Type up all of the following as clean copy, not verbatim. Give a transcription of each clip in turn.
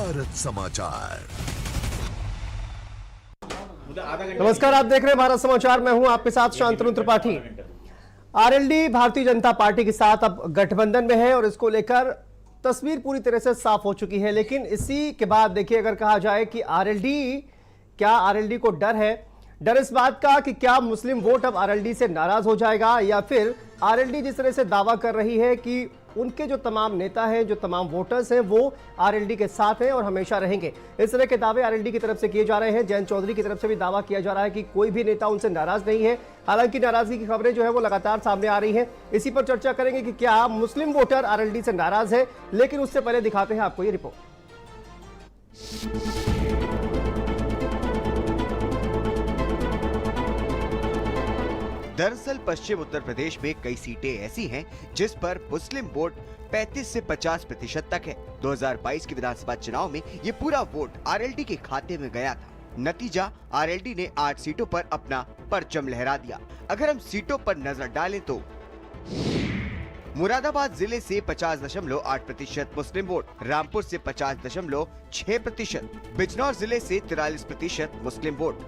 भारत समाचार। नमस्कार, आप देख रहे हैं भारत समाचार। मैं हूं आपके साथ शांतनु त्रिपाठी। आरएलडी भारतीय जनता पार्टी के साथ अब गठबंधन में है और इसको लेकर तस्वीर पूरी तरह से साफ हो चुकी है। लेकिन इसी के बाद देखिए, अगर कहा जाए कि आरएलडी को डर इस बात का कि क्या मुस्लिम वोट अब आरएलडी से नाराज हो जाएगा, या फिर आरएलडी जिस तरह से दावा कर रही है कि उनके जो तमाम नेता हैं, जो तमाम वोटर्स हैं, वो आरएलडी के साथ हैं और हमेशा रहेंगे। इस तरह के दावे आरएलडी की तरफ से किए जा रहे हैं। जयंत चौधरी की तरफ से भी दावा किया जा रहा है कि कोई भी नेता उनसे नाराज नहीं है। हालांकि नाराजगी की खबरें जो है वो लगातार सामने आ रही हैं। इसी पर चर्चा करेंगे कि क्या मुस्लिम वोटर आरएलडी से नाराज है। लेकिन उससे पहले दिखाते हैं आपको ये रिपोर्ट। दरअसल पश्चिम उत्तर प्रदेश में कई सीटें ऐसी हैं जिस पर मुस्लिम वोट 35 से 50% तक है। 2022 के विधानसभा चुनाव में ये पूरा वोट आरएलडी के खाते में गया था। नतीजा, आरएलडी ने 8 सीटों पर अपना परचम लहरा दिया। अगर हम सीटों पर नजर डालें तो मुरादाबाद जिले से 50.8% मुस्लिम वोट, रामपुर से 50.6%, बिजनौर जिले से 43% मुस्लिम वोट,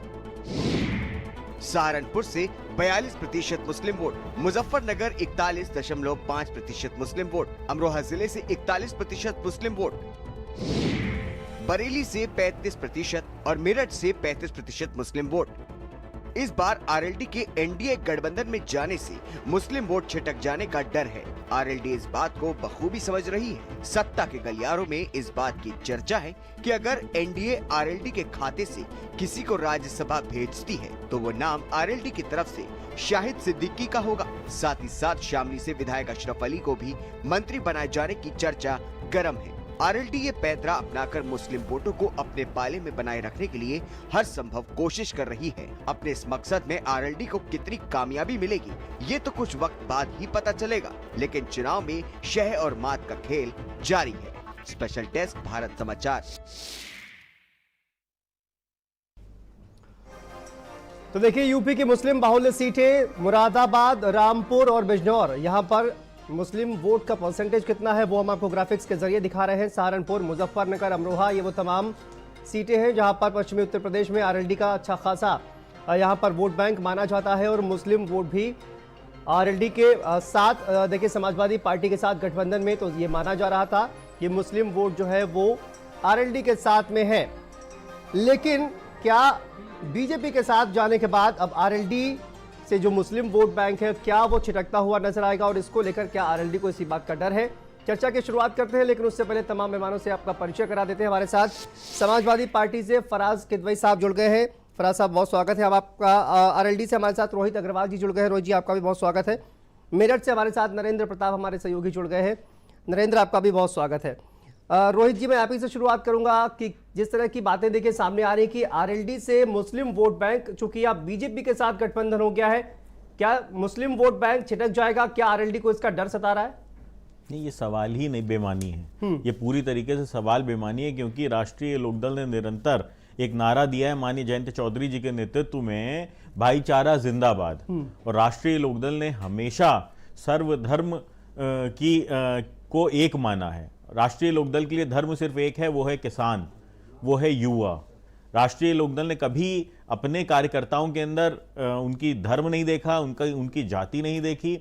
सहारनपुर से 42% मुस्लिम वोट, मुजफ्फरनगर 41.5% मुस्लिम वोट, अमरोहा जिले से 41% मुस्लिम वोट, बरेली से 35% और मेरठ से 35% मुस्लिम वोट। इस बार आरएलडी के एनडीए गठबंधन में जाने से मुस्लिम वोट छिटक जाने का डर है। आरएलडी इस बात को बखूबी समझ रही है। सत्ता के गलियारों में इस बात की चर्चा है कि अगर एनडीए आरएलडी के खाते से किसी को राज्यसभा भेजती है तो वो नाम आरएलडी की तरफ से शाहिद सिद्दीकी का होगा। साथ ही साथ शामली से विधायक अशरफ अली को भी मंत्री बनाए जाने की चर्चा गर्म है। आरएलडी ये पैंतरा अपनाकर मुस्लिम वोटों को अपने पाले में बनाए रखने के लिए हर संभव कोशिश कर रही है। अपने इस मकसद में आरएलडी को कितनी कामयाबी मिलेगी ये तो कुछ वक्त बाद ही पता चलेगा। लेकिन चुनाव में शह और मात का खेल जारी है। स्पेशल डेस्क, भारत समाचार। तो देखिए, यूपी की मुस्लिम बाहुल्य सीटें मुरादाबाद, रामपुर और बिजनौर, यहां पर मुस्लिम वोट का परसेंटेज कितना है वो हम आपको ग्राफिक्स के जरिए दिखा रहे हैं। सहारनपुर, मुजफ्फरनगर, अमरोहा, ये वो तमाम सीटें हैं जहां पर पश्चिमी उत्तर प्रदेश में आरएलडी का अच्छा खासा यहां पर वोट बैंक माना जाता है और मुस्लिम वोट भी आरएलडी के साथ, देखिए समाजवादी पार्टी के साथ गठबंधन में तो ये माना जा रहा था कि मुस्लिम वोट जो है वो आरएलडी के साथ में है। लेकिन क्या बीजेपी के साथ जाने के बाद अब आरएलडी से जो मुस्लिम वोट बैंक है क्या वो छिटकता हुआ नजर आएगा, और इसको लेकर क्या आरएलडी को इसी बात का डर है? चर्चा की शुरुआत करते हैं, लेकिन उससे पहले तमाम मेहमानों से आपका परिचय करा देते हैं। हमारे साथ समाजवादी पार्टी से फराज किदवई साहब जुड़ गए हैं। फराज साहब, बहुत स्वागत है। अब आपका आरएलडी से हमारे साथ रोहित अग्रवाल जी जुड़ गए हैं। रोहित जी, आपका भी बहुत स्वागत है। मेरठ से हमारे साथ नरेंद्र प्रताप हमारे सहयोगी जुड़ गए हैं। नरेंद्र, आपका भी बहुत स्वागत है। रोहित जी, मैं आप ही से शुरुआत करूंगा कि जिस तरह की बातें देखिए सामने आ रही कि आरएलडी से मुस्लिम वोट बैंक, चूंकि अब बीजेपी के साथ गठबंधन हो गया है, क्या मुस्लिम वोट बैंक छिटक जाएगा? क्या आरएलडी को इसका डर सता रहा है? नहीं, ये सवाल ही नहीं, बेमानी है। ये पूरी तरीके से सवाल बेमानी है, क्योंकि राष्ट्रीय लोकदल ने निरंतर एक नारा दिया है माननीय जयंत चौधरी जी के नेतृत्व में, भाईचारा जिंदाबाद। और राष्ट्रीय लोकदल ने हमेशा सर्वधर्म को एक माना है। राष्ट्रीय लोकदल के लिए धर्म सिर्फ एक है, वो है किसान, वो है युवा। राष्ट्रीय लोकदल ने कभी अपने कार्यकर्ताओं के अंदर उनकी धर्म नहीं देखा, उनकी जाति नहीं देखी।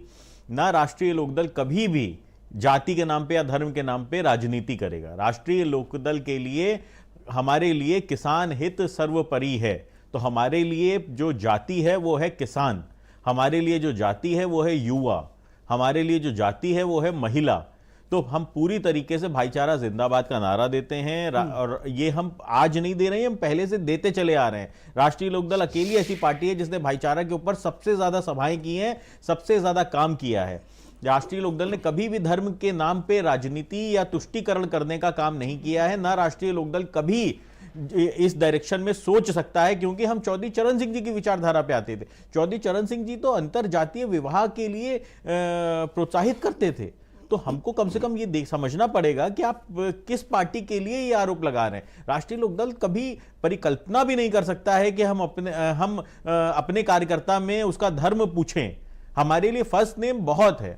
ना राष्ट्रीय लोकदल कभी भी जाति के नाम पे या धर्म के नाम पे राजनीति करेगा। राष्ट्रीय लोकदल के लिए, हमारे लिए किसान हित सर्वोपरि है। तो हमारे लिए जो जाति है वो है किसान, हमारे लिए जो जाति है वो है युवा, हमारे लिए जो जाति है वो है महिला। तो हम पूरी तरीके से भाईचारा जिंदाबाद का नारा देते हैं, और ये हम आज नहीं दे रहे हैं, हम पहले से देते चले आ रहे हैं। राष्ट्रीय लोकदल अकेली ऐसी पार्टी है जिसने भाईचारा के ऊपर सबसे ज्यादा सभाएं की हैं, सबसे ज्यादा काम किया है। राष्ट्रीय लोकदल ने कभी भी धर्म के नाम पे राजनीति या तुष्टीकरण करने का काम नहीं किया है। ना राष्ट्रीय लोकदल कभी इस डायरेक्शन में सोच सकता है, क्योंकि हम चौधरी चरण सिंह जी की विचारधारा पे आते थे। चौधरी चरण सिंह जी तो अंतर जातीय विवाह के लिए प्रोत्साहित करते थे। तो हमको कम से कम ये समझना पड़ेगा कि आप किस पार्टी के लिए ये आरोप लगा रहे हैं। राष्ट्रीय लोकदल कभी परिकल्पना भी नहीं कर सकता है कि हम अपने कार्यकर्ता में उसका धर्म पूछें। हमारे लिए फर्स्ट नेम बहुत है।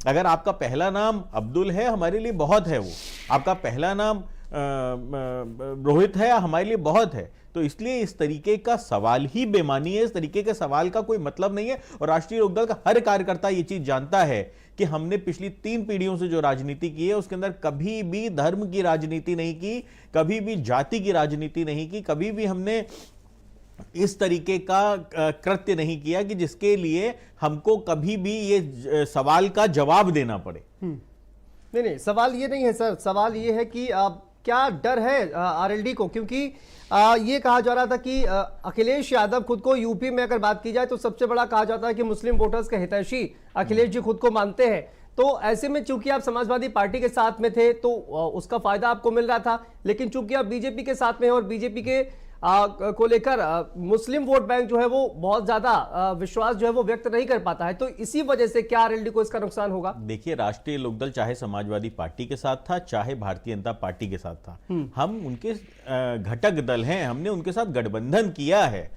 अगर आपका पहला नाम अब्दुल है, हमारे लिए बहुत है वो। आपका पहला नाम रोहित है या हमारे लिए बहुत है। तो इसलिए इस तरीके का सवाल ही बेमानी है, इस तरीके के सवाल का कोई मतलब नहीं है। और राष्ट्रीय लोकदल का हर कार्यकर्ता ये चीज जानता है कि हमने पिछली 3 पीढ़ियों से जो राजनीति की है उसके अंदर कभी भी धर्म की राजनीति नहीं की, कभी भी जाति की राजनीति नहीं की, कभी भी हमने इस तरीके का कृत्य नहीं किया कि जिसके लिए हमको कभी भी ये सवाल का जवाब देना पड़े। नहीं, सवाल ये नहीं है सर, सवाल ये है कि क्या डर है आरएलडी को, क्योंकि ये कहा जा रहा था कि अखिलेश यादव खुद को यूपी में अगर बात की जाए तो सबसे बड़ा कहा जाता है कि मुस्लिम वोटर्स के हितैषी अखिलेश जी खुद को मानते हैं। तो ऐसे में चूंकि आप समाजवादी पार्टी के साथ में थे तो उसका फायदा आपको मिल रहा था, लेकिन चूंकि आप बीजेपी के साथ में हैं और बीजेपी के को लेकर मुस्लिम वोट बैंक जो है वो बहुत ज्यादा विश्वास जो है वो व्यक्त नहीं कर पाता है, तो इसी वजह से क्या आरएलडी को इसका नुकसान होगा? देखिए, राष्ट्रीय लोकदल चाहे समाजवादी पार्टी के साथ था, चाहे भारतीय जनता पार्टी के साथ था, हम उनके घटक दल हैं, हमने उनके साथ गठबंधन किया है,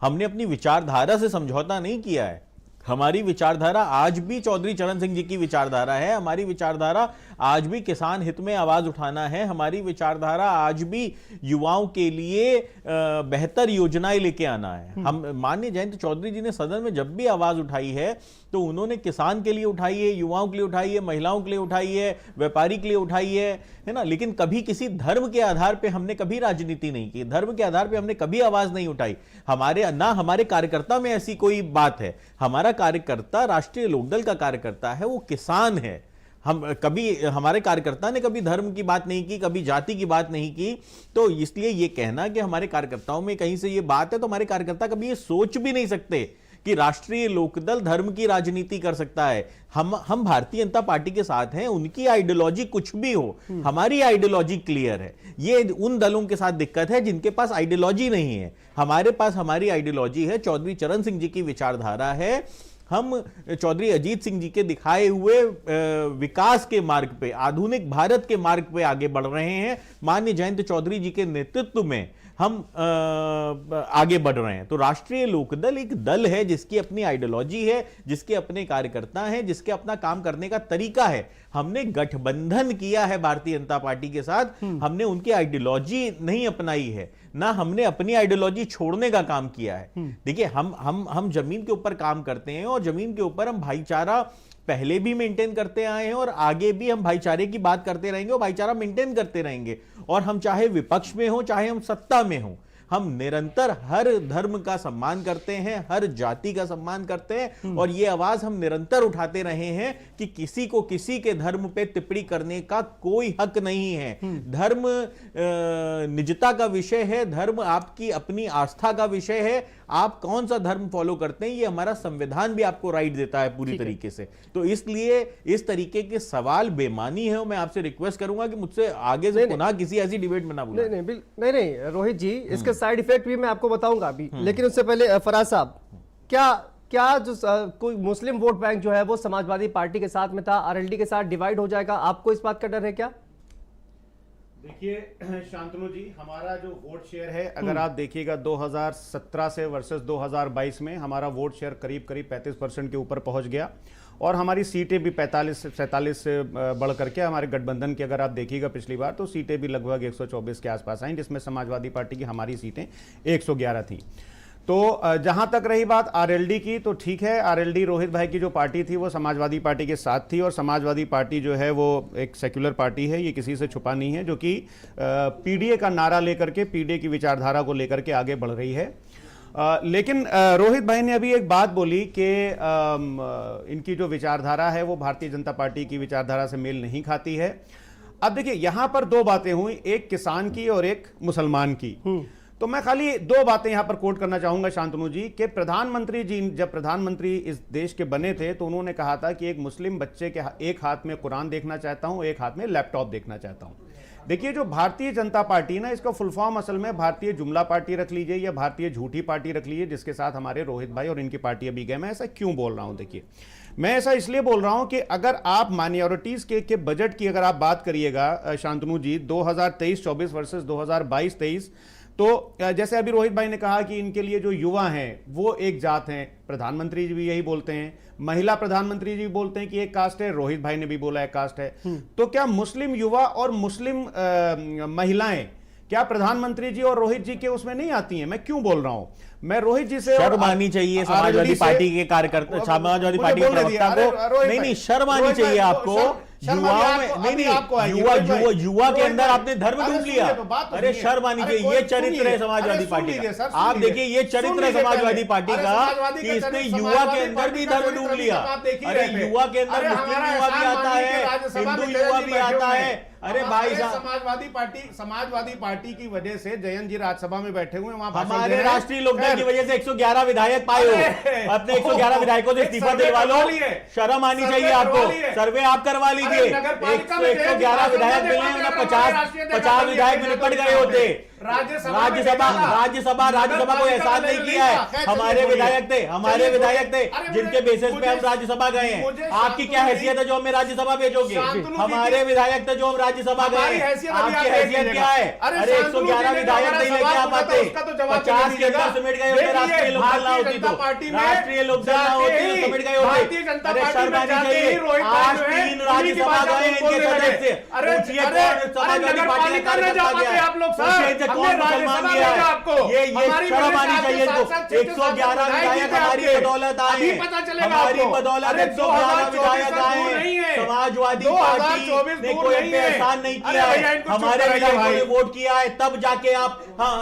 हमने अपनी विचारधारा से समझौता नहीं किया है। हमारी विचारधारा आज भी चौधरी चरण सिंह जी की विचारधारा है, हमारी विचारधारा आज भी किसान हित में आवाज उठाना है, हमारी विचारधारा आज भी युवाओं के लिए बेहतर योजनाएं लेके आना है। हम माननीय जयंत चौधरी जी ने सदन में जब भी आवाज उठाई है तो उन्होंने किसान के लिए उठाई है, युवाओं के लिए उठाई है, महिलाओं के लिए उठाई है, व्यापारी के लिए उठाई है ना, लेकिन कभी किसी धर्म के आधार पे हमने कभी राजनीति नहीं की, धर्म के आधार पे हमने कभी आवाज नहीं उठाई। हमारे कार्यकर्ता में ऐसी कोई बात है। हमारा कार्यकर्ता राष्ट्रीय लोकदल का कार्यकर्ता है, वो किसान है। हमारे कार्यकर्ता ने कभी धर्म की बात नहीं की, कभी जाति की बात नहीं की। तो इसलिए ये कहना कि हमारे कार्यकर्ताओं में कहीं से ये बात है, तो हमारे कार्यकर्ता कभी ये सोच भी नहीं सकते कि राष्ट्रीय लोकदल धर्म की राजनीति कर सकता है। हम भारतीय जनता पार्टी के साथ हैं, उनकी आइडियोलॉजी कुछ भी हो, हमारी आइडियोलॉजी क्लियर है। ये उन दलों के साथ दिक्कत है जिनके पास आइडियोलॉजी नहीं है। हमारे पास हमारी आइडियोलॉजी है, चौधरी चरण सिंह जी की विचारधारा है। हम चौधरी अजीत सिंह जी के दिखाए हुए विकास के मार्ग पे, आधुनिक भारत के मार्ग पे आगे बढ़ रहे हैं। माननीय जयंत चौधरी जी के नेतृत्व में हम आगे बढ़ रहे हैं। तो राष्ट्रीय लोकदल एक दल है जिसकी अपनी आइडियोलॉजी है, जिसके अपने कार्यकर्ता हैं, जिसके अपना काम करने का तरीका है। हमने गठबंधन किया है भारतीय जनता पार्टी के साथ, हमने उनकी आइडियोलॉजी नहीं अपनाई है, ना हमने अपनी आइडियोलॉजी छोड़ने का काम किया है। देखिए, हम जमीन के ऊपर काम करते हैं और जमीन के ऊपर हम भाईचारा पहले भी मेंटेन करते आए हैं और आगे भी हम भाईचारे की बात करते रहेंगे और भाईचारा मेंटेन करते रहेंगे। और हम चाहे विपक्ष में हो, चाहे हम सत्ता में हो, हम निरंतर हर धर्म का सम्मान करते हैं, हर जाति का सम्मान करते हैं और ये आवाज हम निरंतर उठाते रहे हैं कि किसी को किसी के धर्म पे टिप्पणी करने का कोई हक नहीं है। धर्म निजता का विषय है, धर्म आपकी अपनी आस्था का विषय है। आप कौन सा धर्म फॉलो करते हैं ये हमारा संविधान भी आपको राइट देता है पूरी तरीके से। तो इसलिए इस तरीके के सवाल बेमानी है और मैं आपसे रिक्वेस्ट करूंगा कि मुझसे आगे से पुनः किसी ऐसी डिबेट में ना बोलें। नहीं रोहित जी, इसके साइड इफेक्ट भी मैं आपको बताऊंगा अभी, लेकिन उससे पहले फराज साहब, क्या जो कोई मुस्लिम वोट बैंक जो है वो समाजवादी पार्टी के साथ में था, आरएलडी के साथ डिवाइड हो जाएगा? आपको इस बात का डर है क्या? देखिए शांतनु जी, हमारा जो वोट शेयर है, अगर आप देखिएगा 2017 से वर्सेस 2022 में हमारा वोट शेयर करीब 35% के ऊपर पहुंच गया और हमारी सीटें भी 45 से 47 से बढ़ करके हमारे गठबंधन की अगर आप देखिएगा पिछली बार तो सीटें भी लगभग 124 के आसपास आई, जिसमें समाजवादी पार्टी की हमारी सीटें 111 थी। तो जहां तक रही बात आरएलडी की, तो ठीक है, आरएलडी रोहित भाई की जो पार्टी थी वो समाजवादी पार्टी के साथ थी और समाजवादी पार्टी जो है वो एक सेक्युलर पार्टी है, ये किसी से छुपा नहीं है, जो कि पीडीए का नारा लेकर के, पीडीए की विचारधारा को लेकर के आगे बढ़ रही है। लेकिन रोहित भाई ने अभी एक बात बोली कि इनकी जो विचारधारा है वो भारतीय जनता पार्टी की विचारधारा से मेल नहीं खाती है। अब देखिए, यहां पर दो बातें हुई, एक किसान की और एक मुसलमान की। तो मैं खाली दो बातें यहां पर कोट करना चाहूंगा शांतनु जी, कि प्रधानमंत्री जी जब प्रधानमंत्री इस देश के बने थे तो उन्होंने कहा था कि एक मुस्लिम बच्चे के एक हाथ में कुरान देखना चाहता हूं, एक हाथ में लैपटॉप देखना चाहता हूं। देखिए, जो भारतीय जनता पार्टी ना, इसका फुल फॉर्म असल में भारतीय जुमला पार्टी रख लीजिए या भारतीय झूठी पार्टी रख लीजिए, जिसके साथ हमारे रोहित भाई और इनकी पार्टी अभी गए। मैं ऐसा क्यों बोल रहा हूं? देखिए, मैं ऐसा इसलिए बोल रहा हूं कि अगर आप माइनॉरिटीज के बजट की अगर आप बात करिएगा शांतनु जी, 2023-24 वर्सेस 2022-23 तो जैसे अभी रोहित भाई ने कहा कि इनके लिए जो युवा हैं वो एक जात हैं, प्रधानमंत्री जी भी यही बोलते हैं, महिला प्रधानमंत्री जी भी बोलते हैं कि एक कास्ट है, रोहित भाई ने भी बोला एक कास्ट है। तो क्या मुस्लिम युवा और मुस्लिम महिलाएं क्या प्रधानमंत्री जी और रोहित जी के उसमें नहीं आती हैं? मैं क्यों बोल रहा हूं? मैं रोहित जी से शर्म आनी चाहिए समाजवादी पार्टी के कार्यकर्ता, समाजवादी पार्टी के प्रवक्ता को। नहीं, शर्म आनी चाहिए आपको। युवाओं में नहीं, युवा के अंदर आपने धर्म ढूंढ लिया। अरे शर्म आनी चाहिए। ये चरित्र है समाजवादी पार्टी का। आप देखिए, ये चरित्र है समाजवादी पार्टी का कि इसने युवा के अंदर भी धर्म ढूंढ लिया। अरे युवा के अंदर मुस्लिम युवा भी आता है, हिंदू युवा भी आता है। अरे भाई साहब, समाजवादी पार्टी की वजह से जयंत जी राज्यसभा में बैठे हुए, वहां हमारे राष्ट्रीय लोकदल की वजह से 111 विधायक पाए हो। अपने 111 विधायकों से इस्तीफा दिलवा लो। शर्म आनी चाहिए आपको। सर्वे आप करवा लीजिए। 111 विधायक मिले, उन्हें 50 विधायक में निपट गए होते। राज्यसभा को एहसास नहीं किया है। हमारे विधायक थे जिनके बेसिस पे हम राज्यसभा गए हैं। आपकी क्या हैसियत है जो हमें राज्यसभा भेजोगे? हमारे विधायक थे जो हम राज्यसभा गए। आपकी हैसियत क्या है? अरे 111 विधायक नहीं लेके आप आते, 50 के अंदर सिमट गए होते। राष्ट्रीय लोकदल ना होती तो सिमट गए होते। अरे शर्म आनी चाहिए। आज 3 राज्यसभा गए इनके सदस्य। पूछिए कौन समाजवादी पार्टी का कार्यकर्ता गया? पूछिए कौन मुसलमान गया? ये शर्म आनी चाहिए। 111 विधायक हमारी बदौलत आए, हमारी बदौलत 111 विधायक आए। समाजवादी पार्टी ने कोई एहसान नहीं किया है। हमारे विधायकों ने वोट किया है, तब जाके आप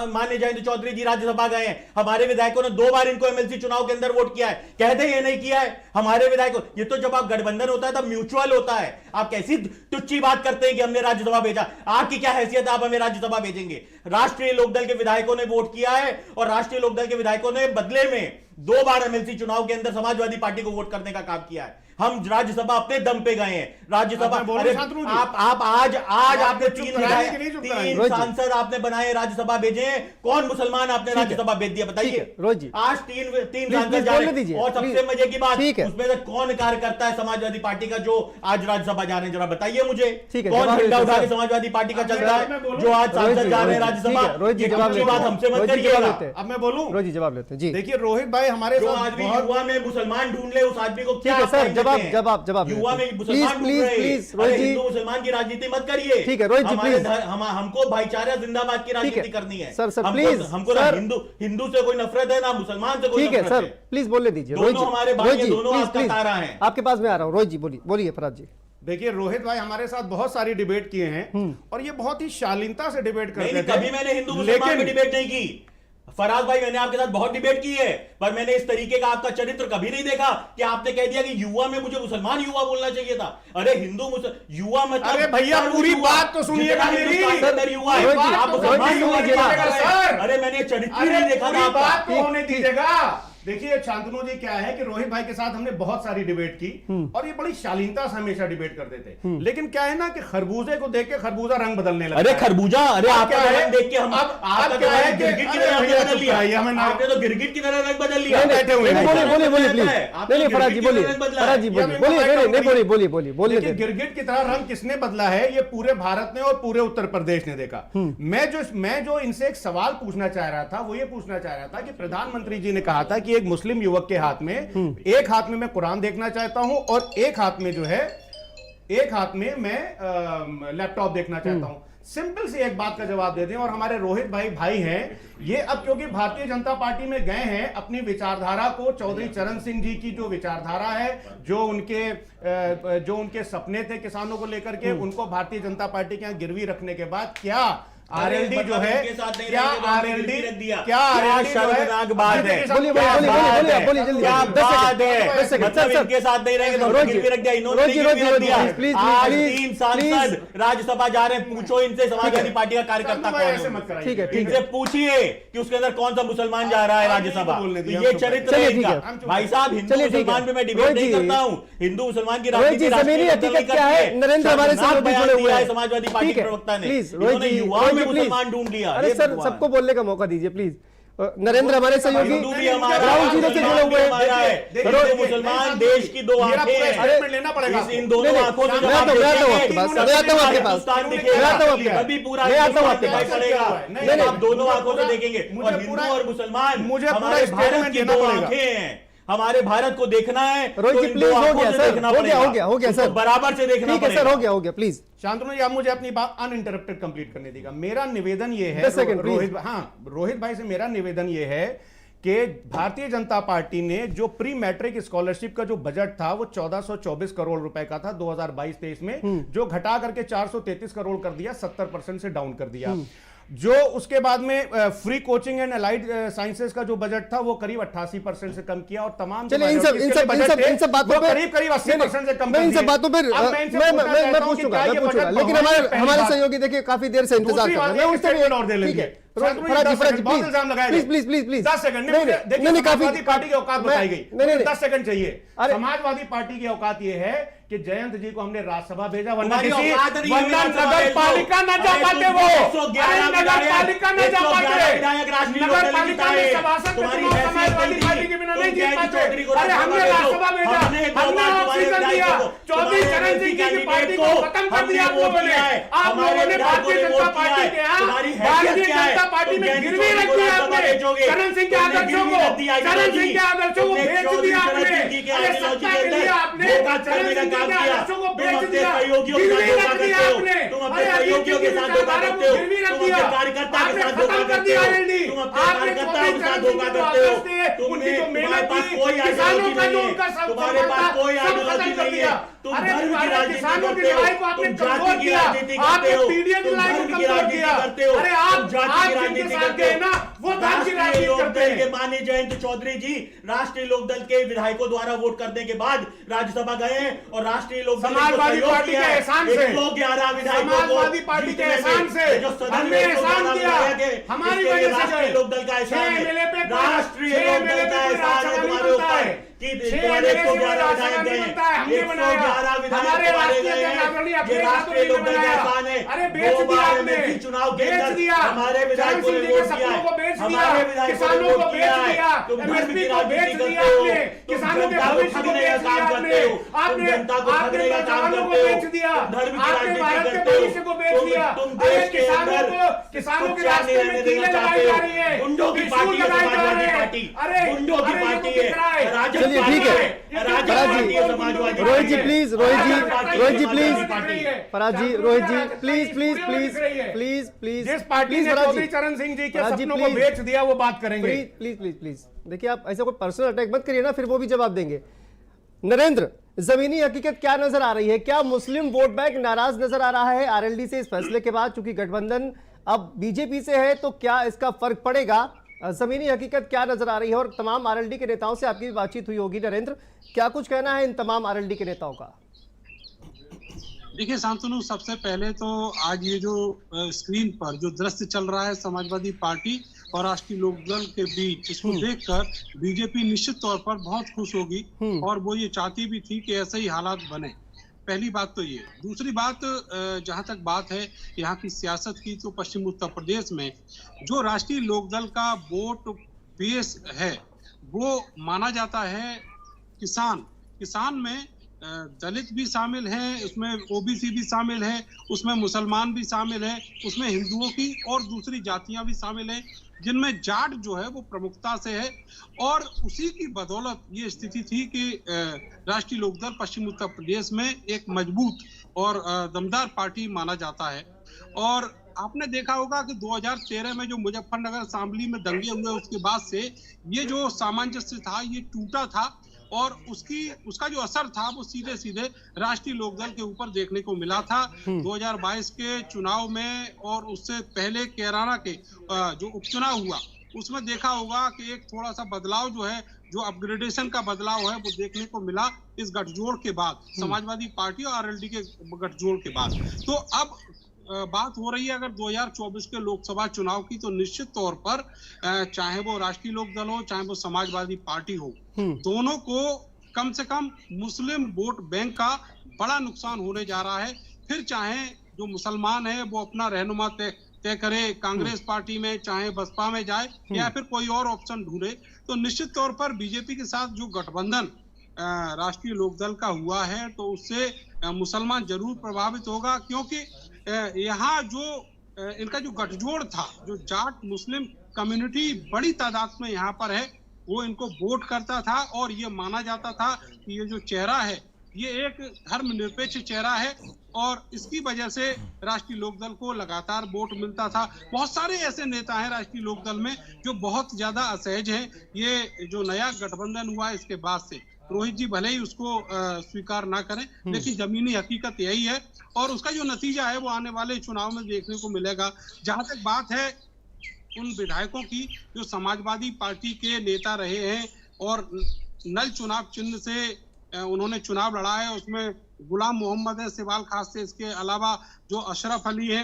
माने जयंत चौधरी जी राज्यसभा गए हैं। हमारे विधायकों ने 2 बार इनको एमएलसी चुनाव के अंदर वोट किया है। कहते ये नहीं किया है हमारे विधायकों। ये तो जब आप गठबंधन होता है तब म्यूचुअल होता है। आप कैसी तुच्छी बात करते हैं कि हमने राज्यसभा भेजा? आपकी क्या हैसियत है, आप हमें राज्यसभा भेजेंगे? राष्ट्रीय लोकदल के विधायकों ने वोट किया है और राष्ट्रीय लोकदल के विधायकों ने बदले में 2 बार एमएलसी चुनाव के अंदर समाजवादी पार्टी को वोट करने का काम किया है। हम राज्यसभा अपने दम पे गए हैं। राज्यसभा आप आज आपने 3 सांसद आपने बनाए, राज्यसभा भेजे। कौन मुसलमान आपने राज्यसभा भेज दिया बताइए? आज 3 सांसद जा रहे हैं। और सबसे मजे की बात, उसमें से कौन कार्यकर्ता है समाजवादी पार्टी का जो आज राज्यसभा जा रहे हैं? जरा बताइए मुझे। कौन झंडा उठा के समाजवादी पार्टी का चलता है जो आज सांसद जा रहे हैं राज्यसभा? ये बात हमसे मत करिएगा। अब मैं बोलूं, रोहित जी जवाब लेते हैं जी। देखिए रोहित भाई, हमारे जो आदमी युवा में मुसलमान ढूंढ ले, उस आदमी को क्या जवाब युवा में मुसलमान प्लीज रोहित जी, हिंदू मुसलमान की राजनीति मत करिए। ठीक है रोहित जी, प्लीज हमको भाईचारा जिंदाबाद की राजनीति करनी है। सर प्लीज, हमको ना हिंदू से कोई नफरत है ना मुसलमान से कोई नफरत है। सर प्लीज बोलने दीजिए। दोनों हमारे भाई हैं, दोनों आपका तारा हैं। आपके पास में आ रहा हूँ। रोहित जी बोलिए फराज जी। देखिए रोहित भाई हमारे साथ बहुत सारी डिबेट किए हैं और ये बहुत ही शालीनता से डिबेट करते हैं। कभी मैंने हिंदू मुसलमान में डिबेट नहीं की। फराज भाई, मैंने आपके साथ बहुत डिबेट की है, पर मैंने इस तरीके का आपका चरित्र कभी नहीं देखा कि आपने कह दिया कि युवा में मुझे मुसलमान युवा बोलना चाहिए था। अरे हिंदू युवा मतलब, अरे भैया पूरी बात तो सुनिएगा मेरी। युवा आप मुसलमान युवा। अरे मैंने चरित्र नहीं देखा था आपका। बात तो होने दीजिएगा। देखिए शांतनु जी, क्या है कि रोहित भाई के साथ हमने बहुत सारी डिबेट की और ये बड़ी शालीनता से हमेशा डिबेट करते थे। लेकिन क्या है ना कि खरबूजे को देख के खरबूजा रंग बदलने लगा। अरे खरबूजा, अरे आपका रंग देख के हम आपका क्या है कि गिरगिट की तरह बदल लिया। आपने तो गिरगिट की तरह रंग बदल लिया। बैठे हुए बोलिए फराज जी, बोलिए। गिरगिट की तरह रंग किसने बदला है? ये पूरे भारत ने और पूरे उत्तर प्रदेश ने देखा। मैं जो इनसे एक सवाल पूछना चाह रहा था वो ये पूछना चाह रहा था कि प्रधानमंत्री जी ने कहा था कि एक मुस्लिम युवक के हाथ में, एक हाथ में मैं कुरान देखना चाहता हूं और एक हाथ में मैं लैपटॉप देखना चाहता हूं। सिंपल सी एक बात का जवाब दे दें। और हमारे रोहित भाई हैं ये, अब क्योंकि भारतीय जनता पार्टी में गए हैं, अपनी विचारधारा को, चौधरी चरण सिंह जी की जो विचारधारा है, जो उनके सपने थे किसानों को लेकर के, उनको भारतीय जनता पार्टी के यहां गिरवी रखने के बाद क्या आरएलडी जो है, क्या आरएलडी शर्मनाक बात है। बोलिए जल्दी। क्या बात है, मतलब इनके साथ नहीं रहेंगे तो गिरवी रख दिया, इन्होंने गिरवी रख दिया। आज 3 सांसद राज्यसभा जा रहे हैं। पूछो इनसे समाजवादी पार्टी का कार्यकर्ता कौन है? ठीक है, इनसे पूछिए कि उसके अंदर कौन सा मुसलमान जा रहा है राज्यसभा। ये चरित्र है इनका। भाई साहब, हिंदू मुसलमान पे मैं डिबेट नहीं करता हूँ। हिंदू मुसलमान की राजनीति क्या है? नरेंद्र हमारे साथ जुड़े हुए हैं समाजवादी पार्टी के प्रवक्ता ने। युवाओं में मुसलमान ढूंढ लिया। अरे सर, सबको बोलने का मौका दीजिए प्लीज। नरेंद्र हमारे सहयोगी हिंदू भी हमारा ग्राउंड जीरो से जुड़े हुए हैं। हिंदू मुसलमान देश की दो आंखें हैं, लेना पड़ेगा इन दोनों आंखों से मैं आता हूं आपके पास, मैं आता हूं आपके पास, मैं आता हूं आपके पास, अभी पूरा मैं आता हूं आपके दिखाई पास। पड़ेगा। आप दोनों आंखों से देखेंगे और हिंदू और मुसलमान मुझे हमारे पूरा भारत स्टेटमेंट की देना दो पड़ेगा। आंखें हैं, हमारे भारत को देखना है रोहित जी इन प्लीज, दो हो आंखों गया से सर, देखना हो गया, हो पड़ेगा। गया, हो गया सर, उसको बराबर से देखना ठीक है सर, पड़ेगा। हो गया, हो गया, प्लीज। शांतनु जी, आप मुझे अपनी बात अनइंटरप्टेड कंप्लीट करने देगा। मेरा निवेदन ये है 10 सेकंड, रोहित, हाँ रोहित भाई से मेरा निवेदन ये है कि भारतीय जनता पार्टी ने जो प्री मैट्रिक स्कॉलरशिप का जो बजट था वो 1424 करोड़ रुपए का था 2022-23 में, जो घटा करके 433 करोड़ कर दिया, 70% से डाउन कर दिया। जो उसके बाद में free coaching and allied sciences का जो बजट था वो करीब 88% से कम किया, और तमाम चलिए इन सब बातों पे करीब 80% से कम मैं इन सब बातों पे मैं पूछूंगा, लेकिन हमारे सहयोगी देखिए काफी देर से इंतजार कर रहे हैं, मैं उनसे ठीक है प्लीज प्लीज प्लीज 10 सेकंड नहीं, समाजवादी पार्टी की औकात बताई गई, 10 सेकंड चाहिए। समाजवादी पार्टी की औकात यह है कि जयंत जी को हमने राज्यसभा भेजा, वरना नगर पालिका न जा पाते, वो नगर पालिका न जा पाते, नगर पालिका में सभासद समाजवादी पार्टी के बिना नहीं जीत पाते। अरे हमने राज्यसभा भेजा, हमने ऑक्सीजन दिया, 24 चरण सिंह की पार्टी को खत्म कर दिया आप लोगों ने। आप लोगों ने भारतीय जनता पार्टी के यहाँ भारतीय जनता पार्टी में गिरवी रख दिया आपने, चरण सिंह के आदर्शों को, चरण सिंह के आदर्शों को बेच दिया आपने। अरे सत्ता के लिए आपने चरण सिंह के आदर्शों को बेच दिया, गिरवी रख दिया आपने। अरे सहयोगियों के साथ धोखा करते हो, गिरवी रख दिया, आपने खत्म कर दिया आरएलडी, आपने 24 चरण सिंह के आदर्श थे, उनकी जो मेहनत थी, किसानों का जो उनका सब खत्म कर दिया। अरे किसानों की लड़ाई को आपने कमजोर किया, आपने पीडीएस लड़ाई को कमजोर किया। अरे आप जिनके साथ गए ना वो धर्म की राजनीति करते हैं। माननीय जयंत चौधरी जी राष्ट्रीय लोकदल के विधायकों द्वारा वोट करने के बाद राज्यसभा गए और राष्ट्रीय लोकदल समाजवादी पार्टी के एहसान से, 111 विधायकों को समाजवादी पार्टी के एहसान से हमने एहसान किया, हमारी वजह से राष्ट्रीय लोकदल का एहसान है, राष्ट्रीय लोकदल का एहसान है तुम्हारे ऊपर कि तुम्हारे 111 विधायक गए, 111 विधायक तुम्हारे गए हैं, ये राष्ट्रीय लोकदल का एहसान है। अरे बेच दिया आपने, चुनाव के बेच अंदर दिया, हमारे विधायकों ने वोट दिया है, हमारे विधायकों ने वोट किया है, तुम धर्म की राजनीति करते हो, तुम जनता को ठगने का काम करते हो, तुम जनता को ठगने का काम करते हो, धर्म की राजनीति करते हो, तुम देश के अंदर किसानों के रास्ते रास्ते में में देना चाहते हो, गुंडों की पार्टी है समाजवादी पार्टी, अरे गुंडों की पार्टी है, राजद चलिए ठीक है, राजद पार्टी है समाजवादी। Rohit ji please, Rohit ji please, Faraz ji, Rohit ji please please please please please, जिस पार्टी ने चौधरी चरण सिंह जी के सपनों को बेच दिया वो बात करेंगे। प्लीज प्लीज प्लीज देखिए, आप ऐसा कोई पर्सनल अटैक मत करिए ना, फिर वो भी जवाब देंगे। नरेंद्र, जमीनी हकीकत क्या नजर आ रही है? क्या मुस्लिम वोट बैंक नाराज नजर आ रहा है आरएलडी से इस फैसले के बाद? चूंकि गठबंधन अब बीजेपी से है तो क्या इसका फर्क पड़ेगा? जमीनी हकीकत क्या नजर आ रही है? और तमाम आरएलडी के नेताओं से आपकी बातचीत हुई होगी, नरेंद्र, क्या कुछ कहना है इन तमाम आरएलडी के नेताओं का? देखिए शांतनु, सबसे पहले तो आज ये जो स्क्रीन पर जो दृश्य चल रहा है समाजवादी पार्टी और राष्ट्रीय लोकदल के बीच, इसको देखकर बीजेपी निश्चित तौर पर बहुत खुश होगी और वो ये चाहती भी थी कि ऐसे ही हालात बने। पहली बात तो ये। दूसरी बात, जहां तक बात है यहाँ की सियासत की, तो पश्चिम उत्तर प्रदेश में जो राष्ट्रीय लोकदल का वोट बेस है वो माना जाता है किसान में दलित भी शामिल हैं, उसमें ओबीसी भी शामिल है, उसमें मुसलमान भी शामिल है, उसमें हिंदुओं की और दूसरी जातियां भी शामिल हैं, जिनमें जाट जो है वो प्रमुखता से है। और उसी की बदौलत ये स्थिति थी कि राष्ट्रीय लोकदल पश्चिम उत्तर प्रदेश में एक मजबूत और दमदार पार्टी माना जाता है। और आपने देखा होगा कि 2013 में जो मुजफ्फरनगर शामली में दंगे हुए, उसके बाद से ये जो सामंजस्य था ये टूटा था और उसका जो असर था वो सीधे सीधे राष्ट्रीय लोकदल के ऊपर देखने को मिला था। 2022 के चुनाव में और उससे पहले कैराना के जो उपचुनाव हुआ उसमें देखा होगा कि एक थोड़ा सा बदलाव जो है, जो अपग्रेडेशन का बदलाव है वो देखने को मिला इस गठजोड़ के बाद, समाजवादी पार्टी और आरएलडी के गठजोड़ के बाद। तो अब बात हो रही है अगर 2024 के लोकसभा चुनाव की, तो निश्चित तौर पर चाहे वो राष्ट्रीय लोकदल हो चाहे वो समाजवादी पार्टी हो, दोनों को कम से कम मुस्लिम वोट बैंक का बड़ा नुकसान होने जा रहा है। फिर चाहे जो मुसलमान है वो अपना रहनुमा तय तय करे, कांग्रेस पार्टी में चाहे बसपा में जाए या फिर कोई और ऑप्शन ढूंढे, तो निश्चित तौर पर बीजेपी के साथ जो गठबंधन राष्ट्रीय लोकदल का हुआ है तो उससे मुसलमान जरूर प्रभावित होगा, क्योंकि यहाँ जो इनका जो गठजोड़ था, जो जाट मुस्लिम कम्युनिटी बड़ी तादाद में यहाँ पर है, वो इनको वोट करता था और ये माना जाता था कि ये जो चेहरा है ये एक धर्मनिरपेक्ष चेहरा है और इसकी वजह से राष्ट्रीय लोकदल को लगातार वोट मिलता था। बहुत सारे ऐसे नेता हैं राष्ट्रीय लोकदल में जो बहुत ज्यादा असहज हैं ये जो नया गठबंधन हुआ इसके बाद से। रोहित जी भले ही उसको स्वीकार ना करें, लेकिन जमीनी हकीकत यही है और उसका जो नतीजा है वो आने वाले चुनाव में देखने को मिलेगा। जहां तक बात है उन विधायकों की जो समाजवादी पार्टी के नेता रहे हैं और नल चुनाव चिन्ह से उन्होंने चुनाव लड़ा है, उसमें गुलाम मोहम्मद है सिवाल खास से, इसके अलावा जो अशरफ अली है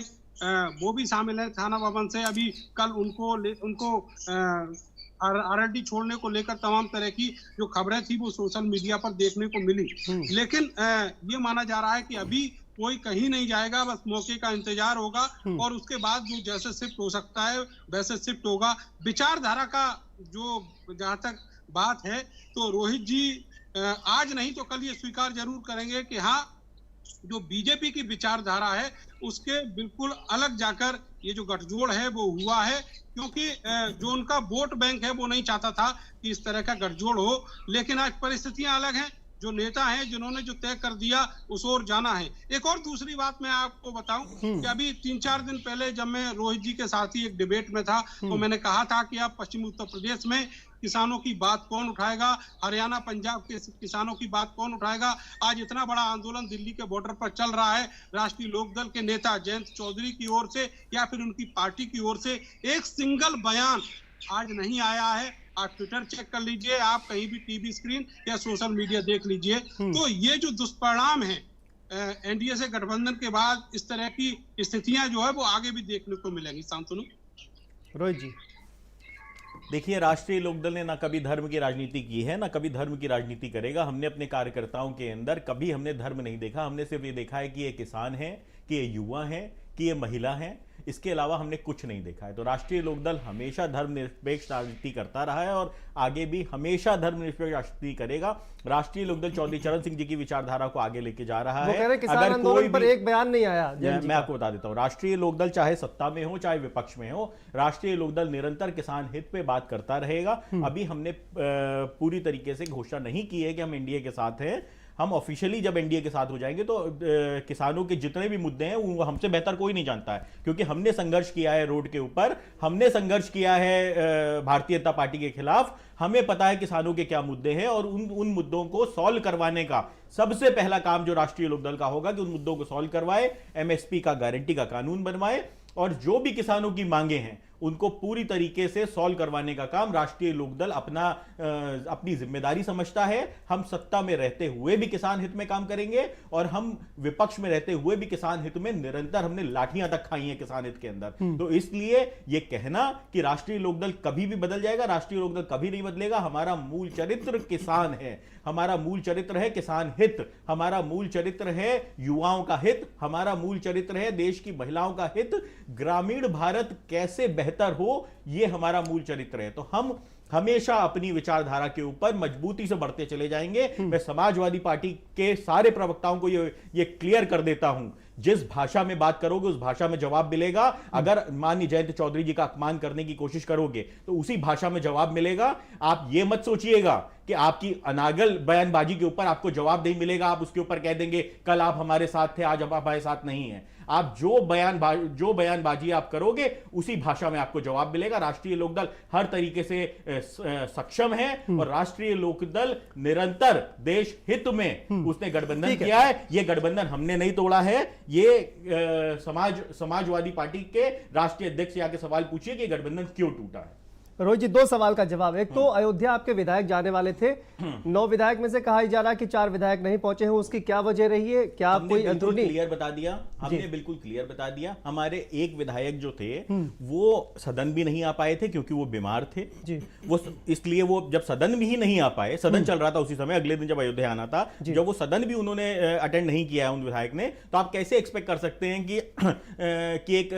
वो भी शामिल है थाना भवन से। अभी कल उनको आरएलडी छोड़ने को लेकर तमाम तरह की जो खबरें थी वो सोशल मीडिया पर देखने को मिली, लेकिन ये माना जा रहा है कि अभी कोई कहीं नहीं जाएगा, बस मौके का इंतजार होगा और उसके बाद जो जैसे शिफ्ट हो सकता है वैसे शिफ्ट होगा। विचारधारा का जो जहां तक बात है तो रोहित जी आज नहीं तो कल ये स्वीकार जरूर करेंगे कि हाँ जो बीजेपी की विचारधारा है उसके बिल्कुल अलग जाकर ये जो गठजोड़ है वो हुआ है, क्योंकि जो उनका वोट बैंक है वो नहीं चाहता था कि इस तरह का गठजोड़ हो, लेकिन आज परिस्थितियां अलग हैं। जो नेता हैं जिन्होंने जो तय कर दिया उस ओर जाना है। एक और दूसरी बात मैं आपको बताऊं कि अभी 3-4 दिन पहले जब मैं रोहित जी के साथ ही एक डिबेट में था तो मैंने कहा था कि अब पश्चिमी उत्तर प्रदेश में किसानों की बात कौन उठाएगा, हरियाणा पंजाब के किसानों की बात कौन उठाएगा। आज इतना बड़ा आंदोलन दिल्ली के बॉर्डर पर चल रहा है, राष्ट्रीय लोकदल के नेता जयंत चौधरी की ओर से या फिर उनकी पार्टी की ओर से एक सिंगल बयान आज नहीं आया है। आप ट्विटर चेक कर लीजिए, आप कहीं भी टीवी स्क्रीन या सोशल मीडिया देख लीजिए, तो ये जो दुष्परिणाम है एनडीए से गठबंधन के बाद इस तरह की स्थितियां जो है वो आगे भी देखने को मिलेंगी। शांतनु। रोहित जी देखिए, राष्ट्रीय लोकदल ने ना कभी धर्म की राजनीति की है ना कभी धर्म की राजनीति करेगा। हमने अपने कार्यकर्ताओं के अंदर कभी हमने धर्म नहीं देखा। हमने सिर्फ ये देखा है कि ये किसान है, कि ये युवा है, कि ये महिला है, इसके अलावा हमने कुछ नहीं देखा है। तो राष्ट्रीय लोकदल हमेशा धर्मनिरपेक्ष राजनीति करता रहा है और आगे भी हमेशा धर्मनिरपेक्ष राजनीति करेगा। राष्ट्रीय लोकदल चौधरी चरण सिंह जी की विचारधारा को आगे लेके जा रहा है। अगर कोई पर एक बयान नहीं आया, मैं आपको बता देता हूं, राष्ट्रीय लोकदल चाहे सत्ता में हो चाहे विपक्ष में हो, राष्ट्रीय लोकदल निरंतर किसान हित पे बात करता रहेगा। अभी हमने पूरी तरीके से घोषणा नहीं की है कि हम एनडीए के साथ हैं। हम ऑफिशियली जब एनडीए के साथ हो जाएंगे तो किसानों के जितने भी मुद्दे हैं वो हमसे बेहतर कोई नहीं जानता है, क्योंकि हमने संघर्ष किया है रोड के ऊपर, हमने संघर्ष किया है भारतीय जनता पार्टी के खिलाफ। हमें पता है किसानों के क्या मुद्दे हैं और उन मुद्दों को सॉल्व करवाने का सबसे पहला काम जो राष्ट्रीय लोकदल का होगा कि उन मुद्दों को सॉल्व करवाए, एमएसपी का गारंटी का कानून बनवाए और जो भी किसानों की मांगे हैं उनको पूरी तरीके से सॉल्व करवाने का काम राष्ट्रीय लोकदल अपनी जिम्मेदारी समझता है। हम सत्ता में रहते हुए भी किसान हित में काम करेंगे और हम विपक्ष में रहते हुए भी किसान हित में निरंतर हमने लाठियां तक खाई हैं किसान हित के अंदर। तो इसलिए यह कहना कि राष्ट्रीय लोकदल कभी भी बदल जाएगा, राष्ट्रीय लोकदल कभी नहीं बदलेगा। हमारा मूल चरित्र किसान है, हमारा मूल चरित्र है किसान हित, हमारा मूल चरित्र है युवाओं का हित, हमारा मूल चरित्र है देश की महिलाओं का हित, ग्रामीण भारत कैसे बेहतर हो, यह हमारा मूल चरित्र है। तो हम हमेशा अपनी विचारधारा के ऊपर मजबूती से बढ़ते चले जाएंगे। मैं समाजवादी पार्टी के सारे प्रवक्ताओं को ये क्लियर कर देता हूं, जिस भाषा में बात करोगे उस भाषा में जवाब मिलेगा। अगर माननीय जयंत चौधरी जी का अपमान करने की कोशिश करोगे तो उसी भाषा में जवाब मिलेगा। आप ये मत सोचिएगा कि आपकी अनागल बयानबाजी के ऊपर आपको जवाब नहीं मिलेगा, आप उसके ऊपर कह देंगे कल आप हमारे साथ थे आज आप हमारे साथ नहीं है। आप जो बयानबाजी आप करोगे उसी भाषा में आपको जवाब मिलेगा। राष्ट्रीय लोकदल हर तरीके से सक्षम है और राष्ट्रीय लोकदल निरंतर देश हित में उसने गठबंधन किया है। यह गठबंधन हमने नहीं तोड़ा है। ये समाजवादी पार्टी के राष्ट्रीय अध्यक्ष से आके सवाल पूछिए कि गठबंधन क्यों टूटा है। रोहित जी, 2 सवाल का जवाब। एक तो अयोध्या आपके विधायक जाने वाले थे, 9 विधायक में से कहा जा रहा है कि 4 विधायक नहीं पहुंचे हैं, उसकी क्या वजह रही है? क्या आप कोई अंदरूनी क्लियर बता दिया हमने बिल्कुल क्लियर बता दिया। हमारे एक विधायक जो थे वो सदन भी नहीं आ पाए थे क्योंकि वो बीमार थे जी। वो इसलिए वो जब सदन भी ही नहीं आ पाए, सदन चल रहा था उसी समय, अगले दिन जब अयोध्या आना था, जब वो सदन भी उन्होंने अटेंड नहीं किया है उन विधायक ने, तो आप कैसे एक्सपेक्ट कर सकते हैं कि एक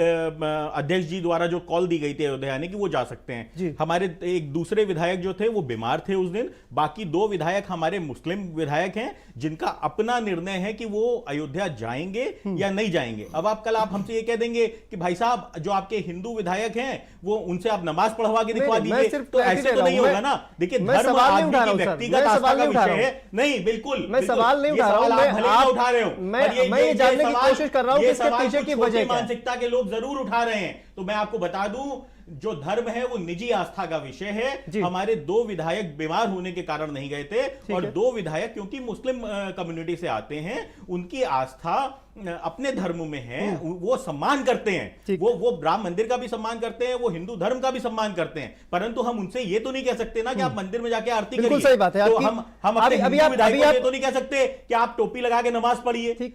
अध्यक्ष जी द्वारा जो कॉल दी गई थी अयोध्या आने की वो जा सकते हैं। हमारे एक दूसरे विधायक जो थे वो बीमार थे उस दिन। बाकी 2 विधायक हमारे मुस्लिम विधायक हैं जिनका अपना निर्णय है कि वो अयोध्या जाएंगे या नहीं जाएंगे। अब आप हमसे ये कह देंगे कि भाई साहब जो आपके हिंदू विधायक हैं वो उनसे आप नमाज पढ़वा के दिखवा दीजिए, तो ऐसे तो नहीं होगा ना। देखिए धर्म आदमी की व्यक्तिगत आस्था का विषय है। नहीं, बिल्कुल मैं सवाल नहीं उठा रहा हूं, आप उठा रहे हो। मैं ये जानने की कोशिश कर रहा हूं कि इसके पीछे की वजह क्या है। मानसिकता के लोग जरूर उठा रहे हैं। तो मैं आपको बता दूं, जो धर्म है वो निजी आस्था का विषय है। हमारे 2 विधायक बीमार होने के कारण नहीं गए थे, और 2 विधायक क्योंकि मुस्लिम कम्युनिटी से आते हैं, उनकी आस्था अपने धर्म में है, वो सम्मान करते हैं। वो राम मंदिर का भी सम्मान करते हैं, वो हिंदू धर्म का भी सम्मान करते हैं। परंतु हम उनसे ये तो नहीं कह सकते ना कि आप मंदिर में जाके आरती करिए। बिल्कुल सही बात है। तो हम अपने हिंदू विधायकों को ये तो नहीं कह सकते कि आप टोपी लगा के नमाज पढ़िए। उसी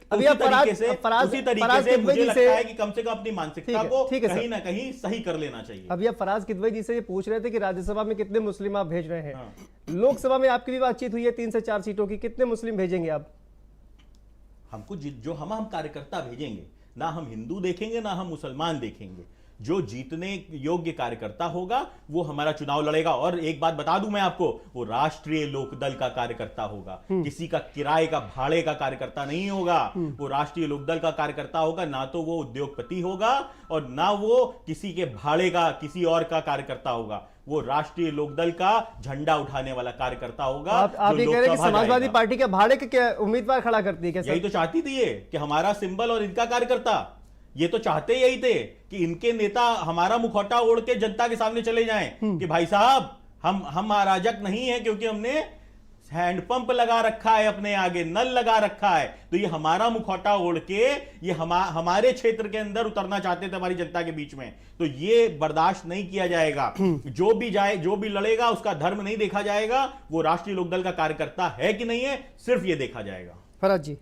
तरीके से मुझे लगता है कि कम से कम अपनी मानसिकता को कहीं ना कहीं सही कर लेना चाहिए। अभी आप फराज किदवई जी से ये पूछ रहे थे कि राज्यसभा में कितने मुस्लिम आप भेज रहे हैं। लोकसभा में आपकी भी बातचीत हुई है 3 से 4 सीटों की, कितने मुस्लिम भेजेंगे आप? हमको जो हम कार्यकर्ता भेजेंगे, ना हम हिंदू देखेंगे ना हम मुसलमान देखेंगे। जो जीतने योग्य कार्यकर्ता होगा वो हमारा चुनाव लड़ेगा। और एक बात बता दूं मैं आपको, वो राष्ट्रीय लोकदल का कार्यकर्ता होगा, किसी का किराए का भाड़े का कार्यकर्ता नहीं होगा। वो राष्ट्रीय लोकदल का कार्यकर्ता होगा। ना तो वो उद्योगपति होगा और ना वो किसी के भाड़े का किसी और का कार्यकर्ता होगा। वो राष्ट्रीय लोकदल का झंडा उठाने वाला कार्यकर्ता होगा। आप ये कह रहे हैं कि समाजवादी पार्टी के भाड़े के क्या उम्मीदवार खड़ा करती है क्या? यही तो चाहती थी ये कि हमारा सिंबल और इनका कार्यकर्ता, ये तो चाहते यही थे कि इनके नेता हमारा मुखौटा ओढ़ के जनता के सामने चले जाएं कि भाई साहब हम अराजक नहीं है, क्योंकि हमने हैंडपंप लगा रखा है, अपने आगे नल लगा रखा है, तो ये हमारा मुखौटा ओढ़ के ये हमारे क्षेत्र के अंदर उतरना चाहते थे हमारी जनता के बीच में। तो ये बर्दाश्त नहीं किया जाएगा। जो भी जाए, जो भी लड़ेगा, उसका धर्म नहीं देखा जाएगा, वो राष्ट्रीय लोकदल का कार्यकर्ता है कि नहीं है, सिर्फ ये देखा जाएगा। फराज जी,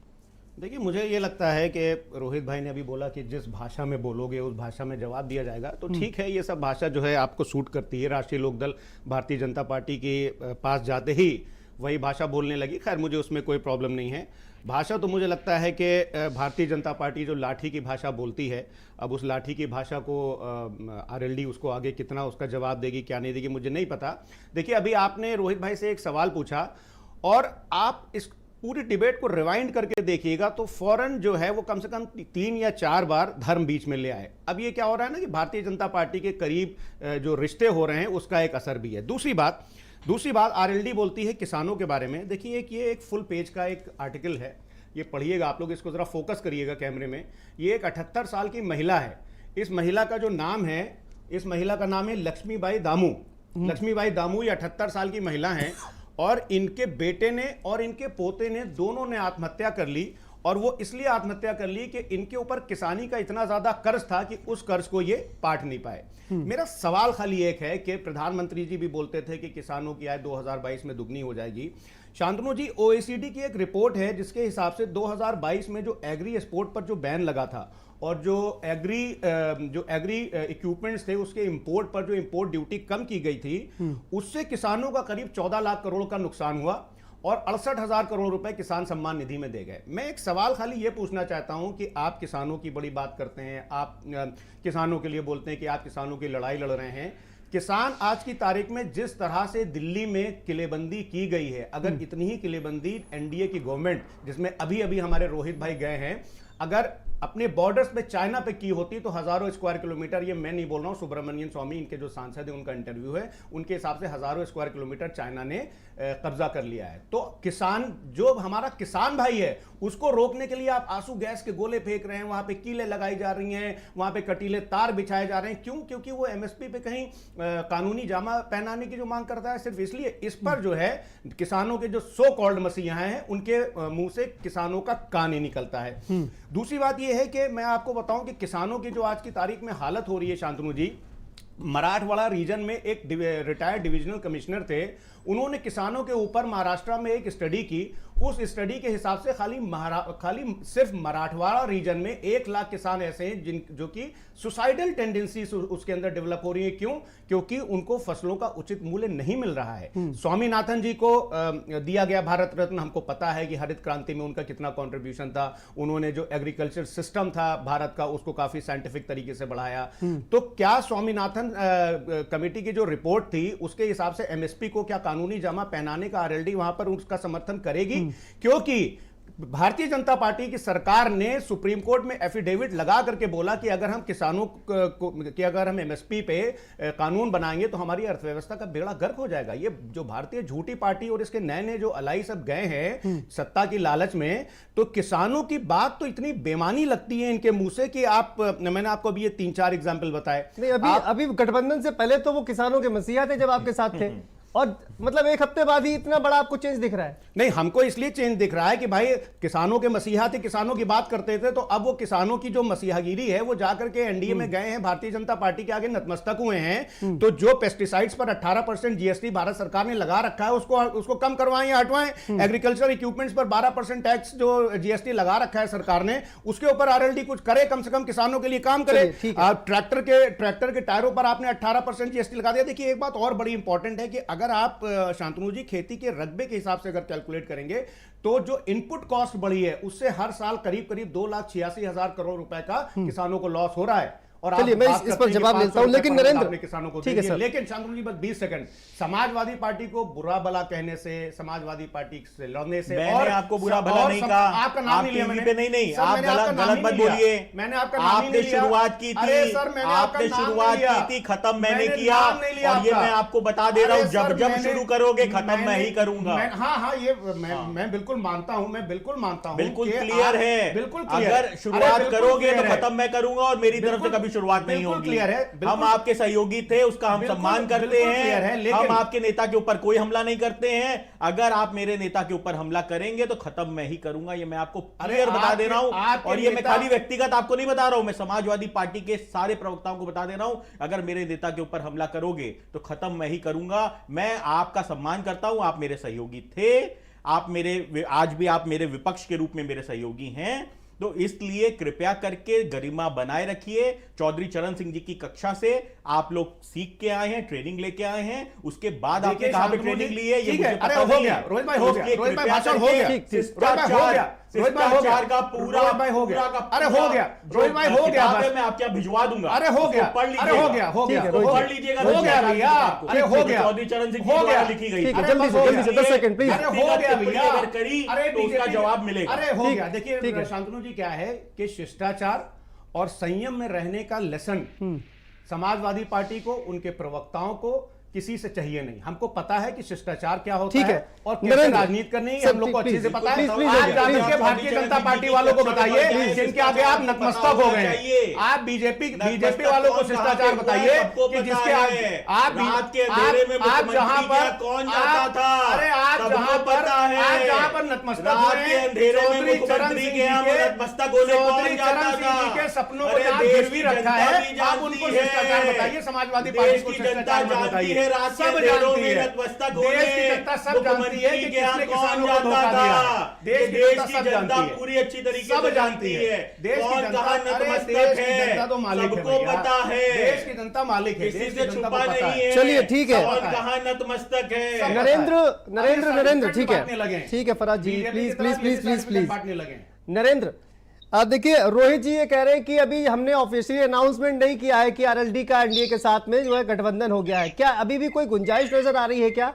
देखिए, मुझे ये लगता है कि रोहित भाई ने अभी बोला कि जिस भाषा में बोलोगे उस भाषा में जवाब दिया जाएगा, तो ठीक है, ये सब भाषा जो है आपको सूट करती है। राष्ट्रीय लोकदल भारतीय जनता पार्टी के पास जाते ही वही भाषा बोलने लगी। खैर, मुझे उसमें कोई प्रॉब्लम नहीं है। भाषा तो मुझे लगता है कि भारतीय जनता पार्टी जो लाठी की भाषा बोलती है, अब उस लाठी की भाषा को आरएलडी उसको आगे कितना उसका जवाब देगी, क्या नहीं देगी, मुझे नहीं पता। देखिए, अभी आपने रोहित भाई से एक सवाल पूछा और आप इस पूरी डिबेट को रिवाइंड करके देखिएगा तो फौरन जो है वो कम से कम 3 या 4 बार धर्म बीच में ले आए। अब ये क्या हो रहा है ना कि भारतीय जनता पार्टी के करीब जो रिश्ते हो रहे हैं उसका एक असर भी है। दूसरी बात आरएलडी बोलती है किसानों के बारे में। देखिए, ये एक फुल पेज का एक आर्टिकल है, ये पढ़िएगा आप लोग, इसको जरा फोकस करिएगा कैमरे में। ये एक 78 साल की महिला है। इस महिला का जो नाम है, इस महिला का नाम है लक्ष्मीबाई दामू। लक्ष्मीबाई दामू ये 78 साल की महिला है और इनके बेटे ने और इनके पोते ने दोनों ने आत्महत्या कर ली। और वो इसलिए आत्महत्या कर ली कि इनके ऊपर किसानी का इतना ज्यादा कर्ज था कि उस कर्ज को ये पाट नहीं पाए। मेरा सवाल खाली एक है कि प्रधानमंत्री जी भी बोलते थे कि किसानों की आय 2022 में दुगनी हो जाएगी। शांतनु जी, ओएसीडी की एक रिपोर्ट है जिसके हिसाब से 2022 में जो एग्री एक्सपोर्ट पर जो बैन लगा था और जो एग्री इक्विपमेंट्स थे उसके इंपोर्ट पर जो इंपोर्ट ड्यूटी कम की गई थी, उससे किसानों का करीब 14 लाख करोड़ का नुकसान हुआ और 68,000 करोड़ रुपए किसान सम्मान निधि में दे गए। मैं एक सवाल खाली ये पूछना चाहता हूं कि आप किसानों की बड़ी बात करते हैं, आप किसानों के लिए बोलते हैं कि आप किसानों की लड़ाई लड़ रहे हैं। किसान आज की तारीख में जिस तरह से दिल्ली में किलेबंदी की गई है, अगर इतनी ही किलेबंदी एनडीए की गवर्नमेंट, जिसमें अभी अभी हमारे रोहित भाई गए हैं, अगर अपने बॉर्डर्स पे चाइना पे की होती तो हजारों स्क्वायर किलोमीटर, ये मैं नहीं बोल रहा हूं, सुब्रमण्यम स्वामी इनके जो सांसद हैं उनका इंटरव्यू है, उनके हिसाब से हजारों स्क्वायर किलोमीटर चाइना ने कब्जा कर लिया है। तो किसान, जो हमारा किसान भाई है, उसको रोकने के लिए आप आंसू गैस के गोले फेंक रहे हैं, वहां पे कीलें लगाई जा रही हैं, वहां पे कटीले तार बिछाए जा रहे हैं। क्यों? क्योंकि वो एमएसपी पे कहीं कानूनी जामा पहनाने की जो मांग करता है, सिर्फ इसलिए। इस पर जो है किसानों के जो सो कॉल्ड मसीहा हैं उनके मुंह से किसानों का कान ही निकलता है। दूसरी बात यह है कि मैं आपको बताऊं कि किसानों की जो आज की तारीख में हालत हो रही है, शांतनु जी, मराठवाड़ा रीजन में एक रिटायर्ड डिविजनल कमिश्नर थे, उन्होंने किसानों के ऊपर महाराष्ट्र में एक स्टडी की उस स्टडी के हिसाब से खाली सिर्फ मराठवाड़ा रीजन में 1 लाख किसान ऐसे हैं जो कि सुसाइडल टेंडेंसी उसके अंदर डेवलप हो रही है। क्यों? क्योंकि उनको फसलों का उचित मूल्य नहीं मिल रहा है। स्वामीनाथन जी को दिया गया भारत रत्न, हमको पता है कि हरित क्रांति में उनका कितना कंट्रीब्यूशन था। उन्होंने जो एग्रीकल्चर सिस्टम था भारत का उसको काफी साइंटिफिक तरीके से बढ़ाया। तो क्या स्वामीनाथन कमेटी की जो रिपोर्ट थी उसके हिसाब से एमएसपी को क्या कानूनी जमा पहनाने का आरएलडी वहां पर उसका समर्थन करेगी? क्योंकि भारतीय जनता पार्टी की सरकार ने सुप्रीम कोर्ट में एफिडेविट लगा करके बोला कि अगर हम किसानों कि अगर हम एमएसपी पे कानून बनाएंगे तो हमारी अर्थव्यवस्था का बेड़ा गर्क हो जाएगा। ये जो भारतीय झूठी पार्टी और इसके नए नए जो अलाई सब गए हैं सत्ता की लालच में, तो किसानों की बात तो इतनी बेमानी लगती है इनके मुंह से कि मैंने आपको अभी ये 3-4 एग्जाम्पल बताए। नहीं, अभी गठबंधन से पहले तो वो किसानों के मसीहा थे जब आपके साथ थे, और मतलब 1 हफ्ते बाद ही इतना बड़ा आपको चेंज दिख रहा है। नहीं, हमको इसलिए चेंज दिख रहा है कि भाई किसानों के मसीहा थे, किसानों की बात करते थे, तो अब वो किसानों की जो मसीहागिरी है वो जाकर के एनडीए में गए हैं, भारतीय जनता पार्टी के आगे नतमस्तक हुए हैं। तो जो पेस्टिसाइड्स पर 18% जीएसटी भारत सरकार ने लगा रखा है उसको कम करवाएं या हटवाएं। एग्रीकल्चर इक्विपमेंट्स पर 12% टैक्स जो जीएसटी लगा रखा है सरकार ने, उसके ऊपर आरएलडी कुछ करे, कम से कम किसानों के लिए काम करे। ट्रैक्टर के टायरों पर आपने 18% जीएसटी लगा दिया। देखिए, एक बात और बड़ी इंपॉर्टेंट है कि अगर आप शांतनु जी खेती के रकबे के हिसाब से अगर कैलकुलेट करेंगे तो जो इनपुट कॉस्ट बढ़ी है उससे हर साल करीब 2,86,000 करोड़ रुपए का किसानों को लॉस हो रहा है। और चलिए मैं इस पर जवाब लेता हूं, लेकिन नरेंद्र किसानों को ठीक है सर, लेकिन शांतनु जी बस 20 सेकंड, समाजवादी पार्टी को बुरा भला कहने से, समाजवादी पार्टी से लड़ने से, मैंने आपको बुरा भला नहीं कहा। आपका नाम नहीं लिया मैंने। नहीं, आप गलत मत बोलिए। मैंने आपका नाम नहीं लिया। आपने शुरुआत की थी, खत्म मैंने किया, और ये मैं आपको बता दे रहा हूं, जब शुरू करोगे खत्म मैं ही करूंगा। हाँ, ये मैं बिल्कुल मानता हूं, बिल्कुल क्लियर है। बिल्कुल अगर शुरुआत करोगे तो खत्म मैं करूंगा, और मेरी तरफ से कभी शुरुआत नहीं होगी। हम आपके सहयोगी थे, उसका हम सम्मान करते हैं। हम आपके नेता के ऊपर कोई हमला नहीं करते हैं। अगर आप मेरे नेता के ऊपर हमला करेंगे तो खत्म मैं ही करूंगा, ये मैं आपको क्लियर बता दे रहा हूं। और ये मैं खाली व्यक्तिगत आपको नहीं बता रहा हूं, मैं समाजवादी पार्टी के सारे प्रवक्ताओं को बता दे रहा हूं, अगर मेरे नेता के ऊपर हमला करोगे तो खत्म मैं ही करूंगा। मैं आपका सम्मान करता हूं, आप मेरे सहयोगी थे, आज भी आप मेरे विपक्ष के रूप में मेरे सहयोगी हैं। तो इसलिए कृपया करके गरिमा बनाए रखिए। चौधरी चरण सिंह जी की कक्षा से आप लोग सीख के आए हैं, ट्रेनिंग लेके आए हैं, उसके बाद आपने कहां पे ट्रेनिंग ली है ये मुझे पता नहीं है। रोहित भाई हो गया, शिष्टाचार का पूरा हो गया। अरे हो गया रोहित भाई, हो गया, मैं आपके यहाँ भिजवा दूंगा। अरे हो गया, पढ़ लीजिएगा, हो गया, पढ़ लीजिएगा, हो गया भैया, अरे हो गया, चौधरी चरण सिंह जी द्वारा लिखी गई। जल्दी से 10 सेकंड प्लीज। अरे हो गया भैया, अगर करी तो उसका जवाब मिलेगा। अरे हो गया। देखिए शांतनु जी, क्या है कि शिष्टाचार और संयम में रहने का लेसन समाजवादी पार्टी को, उनके प्रवक्ताओं को किसी से चाहिए नहीं। हमको पता है कि शिष्टाचार क्या होता है और कैसे राजनीति करनी है, हम लोग को अच्छे से पता है। आज जाकर भारतीय जनता पार्टी वालों को बताइए जिनके आगे आप नतमस्तक हो गए हैं। आप बीजेपी वालों को शिष्टाचार बताइए कि जिसके आगे आप जहां पर कौन जाता था, अरे आप जहां पर नतमस्तक हुए, चौधरी चरण सिंह जी के सपनों को जहां गिरवी रखा है, आप उनको शिष्टाचार बताइए। समाजवादी पार्टी को शिष्टाचार बताइए। सब जानती है, देश की जनता सब जानती है कि किसने किसानों को धोखा दिया। देश की जनता पूरी अच्छी तरीके सब जानती है। देश की जनता तो मालिक है, पता है, देश की जनता मालिक है, किसी से छुपा नहीं है। चलिए ठीक है, कहां नतमस्तक है। नरेंद्र ठीक है फराज जी, प्लीज बांटने लगे। नरेंद्र देखिए, रोहित जी ये कह रहे हैं कि अभी हमने ऑफिशियली अनाउंसमेंट नहीं किया है कि आरएलडी का एनडीए के साथ में जो है गठबंधन हो गया है। क्या अभी भी कोई गुंजाइश नजर आ रही है क्या?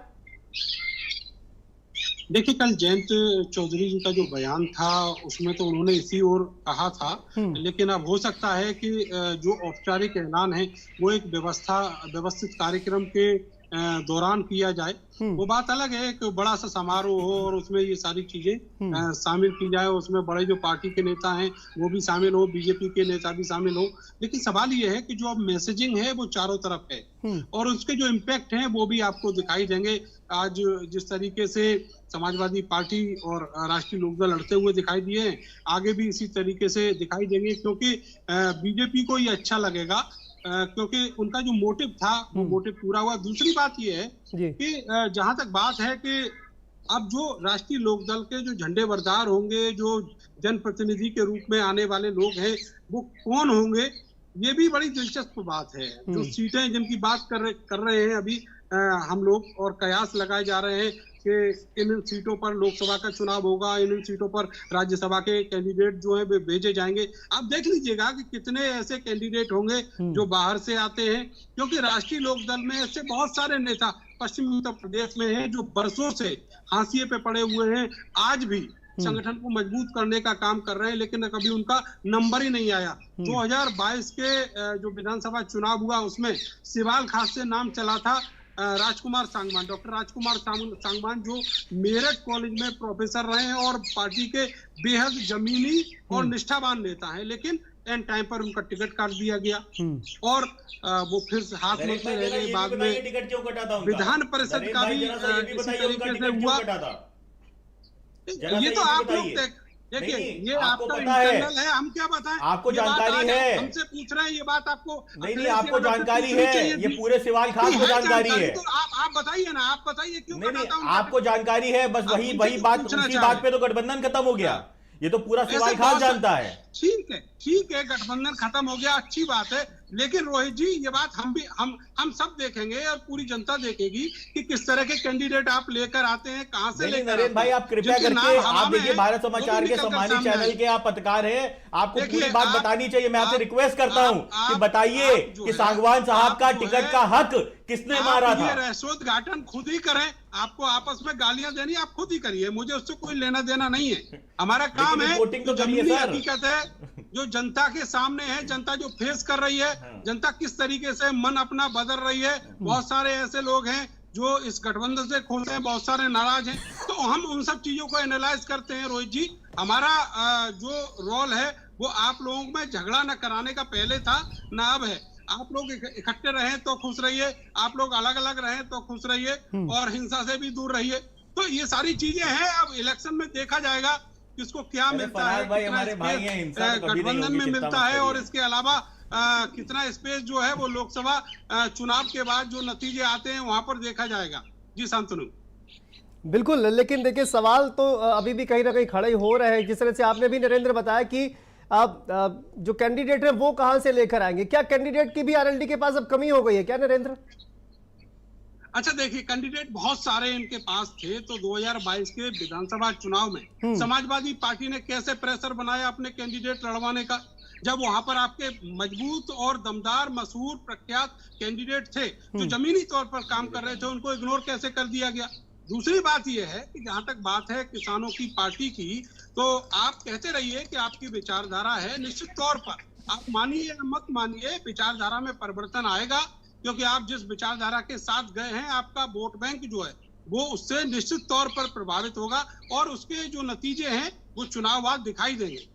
देखिए, कल जयंत चौधरी जी का जो बयान था उसमें तो उन्होंने इसी ओर कहा था, लेकिन अब हो सकता है कि जो औपचारिक ऐलान है वो एक व्यवस्थित कार्यक्रम के दौरान किया जाए। वो बात अलग है कि बड़ा सा समारोह हो और उसमें ये सारी चीजें शामिल की जाए, उसमें बड़े जो पार्टी के नेता हैं वो भी शामिल हो, बीजेपी के नेता भी शामिल हो। लेकिन सवाल ये है कि जो अब मैसेजिंग है वो चारों तरफ है और उसके जो इम्पैक्ट हैं वो भी आपको दिखाई देंगे। आज जिस तरीके से समाजवादी पार्टी और राष्ट्रीय लोकदल लड़ते हुए दिखाई दिए हैं, आगे भी इसी तरीके से दिखाई देंगे, क्योंकि बीजेपी को ये अच्छा लगेगा क्योंकि उनका जो मोटिव था वो मोटिव पूरा हुआ। दूसरी बात ये है कि जहां तक बात है कि अब जो राष्ट्रीय लोकदल के जो झंडे बरदार होंगे, जो जनप्रतिनिधि के रूप में आने वाले लोग हैं, वो कौन होंगे, ये भी बड़ी दिलचस्प बात है। जो सीटें जिनकी बात कर रहे हैं अभी हम लोग, और कयास लगाए जा रहे हैं कि इन सीटों पर लोकसभा का चुनाव होगा, इन सीटों पर राज्यसभा के कैंडिडेट जो है वे भेजे जाएंगे। आप देख लीजिएगा कि कितने ऐसे कैंडिडेट होंगे जो बाहर से आते हैं, क्योंकि राष्ट्रीय लोकदल में ऐसे बहुत सारे नेता पश्चिमी उत्तर प्रदेश में हैं जो बरसों से हाशिए पे पड़े हुए हैं, आज भी संगठन को मजबूत करने का काम कर रहे हैं, लेकिन कभी उनका नंबर ही नहीं आया। 2022 के जो विधानसभा चुनाव हुआ उसमें सिवाल खास से नाम चला था राजकुमार सांगवान, डॉक्टर राजकुमार सांगवान, जो मेरठ कॉलेज में प्रोफेसर रहे हैं और पार्टी के बेहद जमीनी और निष्ठावान नेता हैं, लेकिन एंड टाइम पर उनका टिकट काट दिया गया और वो फिर हाथ में रह गए। बाद में टिकट क्यों कटा था उनका? विधान परिषद का भी इसी तरीके से हुआ। ये तो आप लोग देखिए, ये आपका इंटरनल है, हम क्या बताएं? आपको जानकारी है, हमसे पूछ रहे हैं ये बात, आपको नहीं, आपको जानकारी है, ये पूरे सवाल खास को जानकारी है। तो आप बताइए ना, आप बताइए क्यों कटा था? आपको जानकारी है, बस वही बात, उसी बात पे तो गठबंधन खत्म हो गया। ये तो पूरा सवाल खास जानता है। ठीक है, गठबंधन खत्म हो गया, अच्छी बात है, लेकिन रोहित जी ये बात हम सब देखेंगे और पूरी जनता देखेगी कि किस तरह के कैंडिडेट आप लेकर आते हैं, कहां से लेकर। नरेंद्र भाई, आप कृपया करके, आप देखिए भारत समाचार के सम्मानित चैनल के आप पत्रकार हैं, आपको पूरी बात बतानी चाहिए। मैं आपसे रिक्वेस्ट करता हूं कि बताइए कि सांगवान साहब का टिकट का हक किसने मारा था? रहस्योद्घाटन खुद ही करें, आपको आपस में गालियां देनी आप खुद ही करिए, मुझे उससे कोई लेना देना नहीं है। हमारा काम है तो जमीनी हकीकत है, जो जनता के सामने है, जनता जो फेस कर रही है, जनता किस तरीके से मन अपना बदल रही है। बहुत सारे ऐसे लोग हैं जो इस गठबंधन से खुश हैं, बहुत सारे नाराज हैं, तो हम उन सब चीजों को एनालाइज करते हैं। रोहित जी, हमारा जो रोल है वो आप लोगों में झगड़ा न कराने का पहले था न अब है। आप लोग इकट्ठे रहें तो खुश रहिए, आप लोग अलग अलग रहें तो खुश रहिए, और हिंसा से भी दूर रहिए। तो ये सारी चीजें हैं, अब इलेक्शन में देखा जाएगा किसको क्या मिलता है, गठबंधन में मिलता है, और इसके अलावा कितना स्पेस जो है वो लोकसभा चुनाव के बाद जो नतीजे आते हैं वहां पर देखा जाएगा। जी शांतनु। बिल्कुल, लेकिन देखिए सवाल तो अभी भी कहीं ना कहीं खड़े हो रहे हैं। जिस तरह से आपने भी नरेंद्र बताया कि आप जो कैंडिडेट है वो कहां से लेकर आएंगे, क्या कैंडिडेट की भी आरएलडी के पास अब कमी हो गई है क्या नरेंद्र? अच्छा देखिए, कैंडिडेट बहुत सारे इनके पास थे, तो 2022 के विधानसभा चुनाव में समाजवादी पार्टी ने कैसे प्रेशर बनाया अपने कैंडिडेट लड़वाने का, जब वहां पर आपके मजबूत और दमदार मशहूर प्रख्यात कैंडिडेट थे जो जमीनी तौर पर काम कर रहे थे, उनको इग्नोर कैसे कर दिया गया। दूसरी बात यह है कि जहां तक बात है किसानों की पार्टी की, तो आप कहते रहिए कि आपकी विचारधारा है, निश्चित तौर पर आप मानिए या मत मानिए, विचारधारा में परिवर्तन आएगा, क्योंकि आप जिस विचारधारा के साथ गए हैं, आपका वोट बैंक जो है वो उससे निश्चित तौर पर प्रभावित होगा, और उसके जो नतीजे हैं वो चुनाव बाद दिखाई देंगे।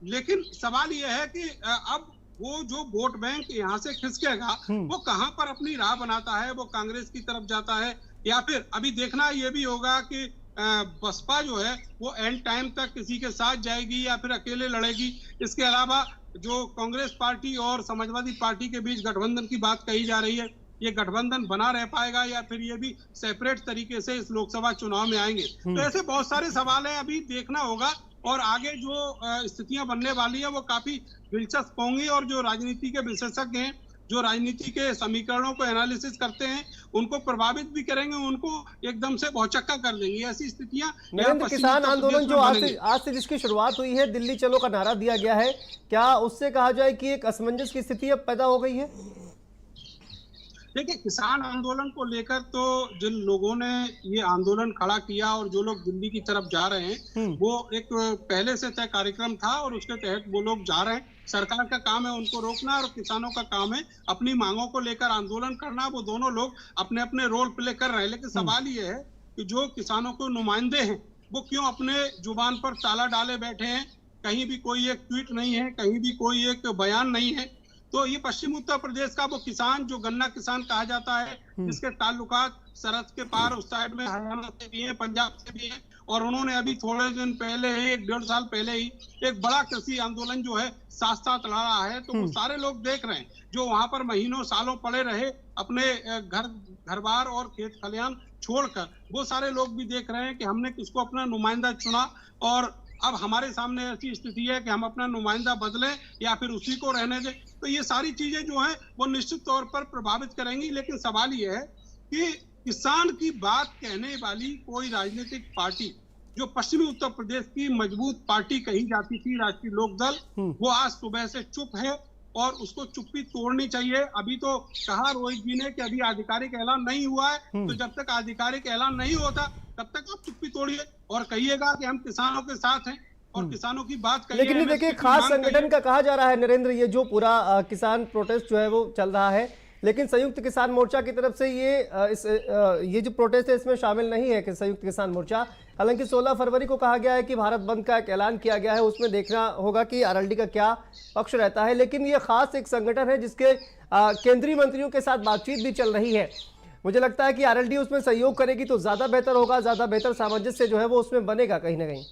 लेकिन सवाल यह है कि अब वो जो वोट बैंक यहाँ से खिसकेगा वो कहां पर अपनी राह बनाता है, वो कांग्रेस की तरफ जाता है, या फिर अभी देखना ये भी होगा कि बसपा जो है वो एंड टाइम तक किसी के साथ जाएगी या फिर अकेले लड़ेगी। इसके अलावा जो कांग्रेस पार्टी और समाजवादी पार्टी के बीच गठबंधन की बात कही जा रही है, ये गठबंधन बना रह पाएगा या फिर ये भी सेपरेट तरीके से इस लोकसभा चुनाव में आएंगे। तो ऐसे बहुत सारे सवाल हैं, अभी देखना होगा, और आगे जो स्थितियां बनने वाली है वो काफी दिलचस्प होंगी, और जो राजनीति के विशेषज्ञ हैं, जो राजनीति के समीकरणों को एनालिसिस करते हैं, उनको प्रभावित भी करेंगे, उनको एकदम से भौचक्का कर देंगे। ऐसी स्थितियां नरेंद्र, किसान आंदोलन जो आज से जिसकी शुरुआत हुई है, दिल्ली चलो का नारा दिया गया है, क्या उससे कहा जाए कि एक असमंजस की स्थिति अब पैदा हो गई है? देखिए, किसान आंदोलन को लेकर तो जिन लोगों ने ये आंदोलन खड़ा किया और जो लोग दिल्ली की तरफ जा रहे हैं, वो एक पहले से तय कार्यक्रम था और उसके तहत वो लोग जा रहे हैं। सरकार का काम है उनको रोकना और किसानों का काम है अपनी मांगों को लेकर आंदोलन करना। वो दोनों लोग अपने अपने रोल प्ले कर रहे हैं, लेकिन सवाल ये है कि जो किसानों को नुमाइंदे हैं वो क्यों अपने जुबान पर ताला डाले बैठे हैं। कहीं भी कोई एक ट्वीट नहीं है, कहीं भी कोई एक बयान नहीं है। तो ये पश्चिम उत्तर प्रदेश का वो किसान जो गन्ना किसान कहा जाता है, जिसके ताल्लुकात सरहद के पार उस साइड में हरियाणा से भी है, पंजाब से भी है, और उन्होंने अभी थोड़े दिन पहले ही, 1-1.5 साल पहले ही एक बड़ा कृषि आंदोलन जो है साथ साथ लड़ा है। तो वो सारे लोग देख रहे हैं जो वहां पर महीनों सालों पड़े रहे अपने घर बार और खेत खलियान छोड़कर, वो सारे लोग भी देख रहे हैं कि हमने किसको अपना नुमाइंदा चुना और अब हमारे सामने ऐसी स्थिति है कि हम अपना नुमाइंदा बदलें या फिर उसी को रहने दें। तो ये सारी चीजें जो हैं वो निश्चित तौर पर प्रभावित करेंगी। लेकिन सवाल ये है कि किसान की बात कहने वाली कोई राजनीतिक पार्टी, जो पश्चिमी उत्तर प्रदेश की मजबूत पार्टी कही जाती थी राष्ट्रीय लोकदल, वो आज सुबह से चुप है और उसको चुप्पी तोड़नी चाहिए। अभी तो कहा रोहित जी ने कि अभी आधिकारिक ऐलान नहीं हुआ है, तो जब तक आधिकारिक ऐलान नहीं होता तब तक आप चुप्पी तोड़िए और कहिएगा कि हम किसानों के साथ हैं और किसानों की बात करिए। लेकिन ये देखिए, खास संगठन का कहा जा रहा है नरेंद्र, ये जो पूरा किसान प्रोटेस्ट जो है वो चल रहा है, लेकिन संयुक्त किसान मोर्चा की तरफ से ये जो प्रोटेस्ट है इसमें शामिल नहीं है कि संयुक्त किसान मोर्चा। हालांकि 16 फरवरी को कहा गया है कि भारत बंद का एक ऐलान किया गया है, उसमें देखना होगा कि आरएलडी का क्या पक्ष रहता है। लेकिन ये खास एक संगठन है जिसके केंद्रीय मंत्रियों के साथ बातचीत भी चल रही है। मुझे लगता है कि आरएलडी उसमें सहयोग करेगी तो ज्यादा बेहतर होगा, ज्यादा बेहतर सामंजस्य जो है वो उसमें बनेगा कहीं ना कहीं।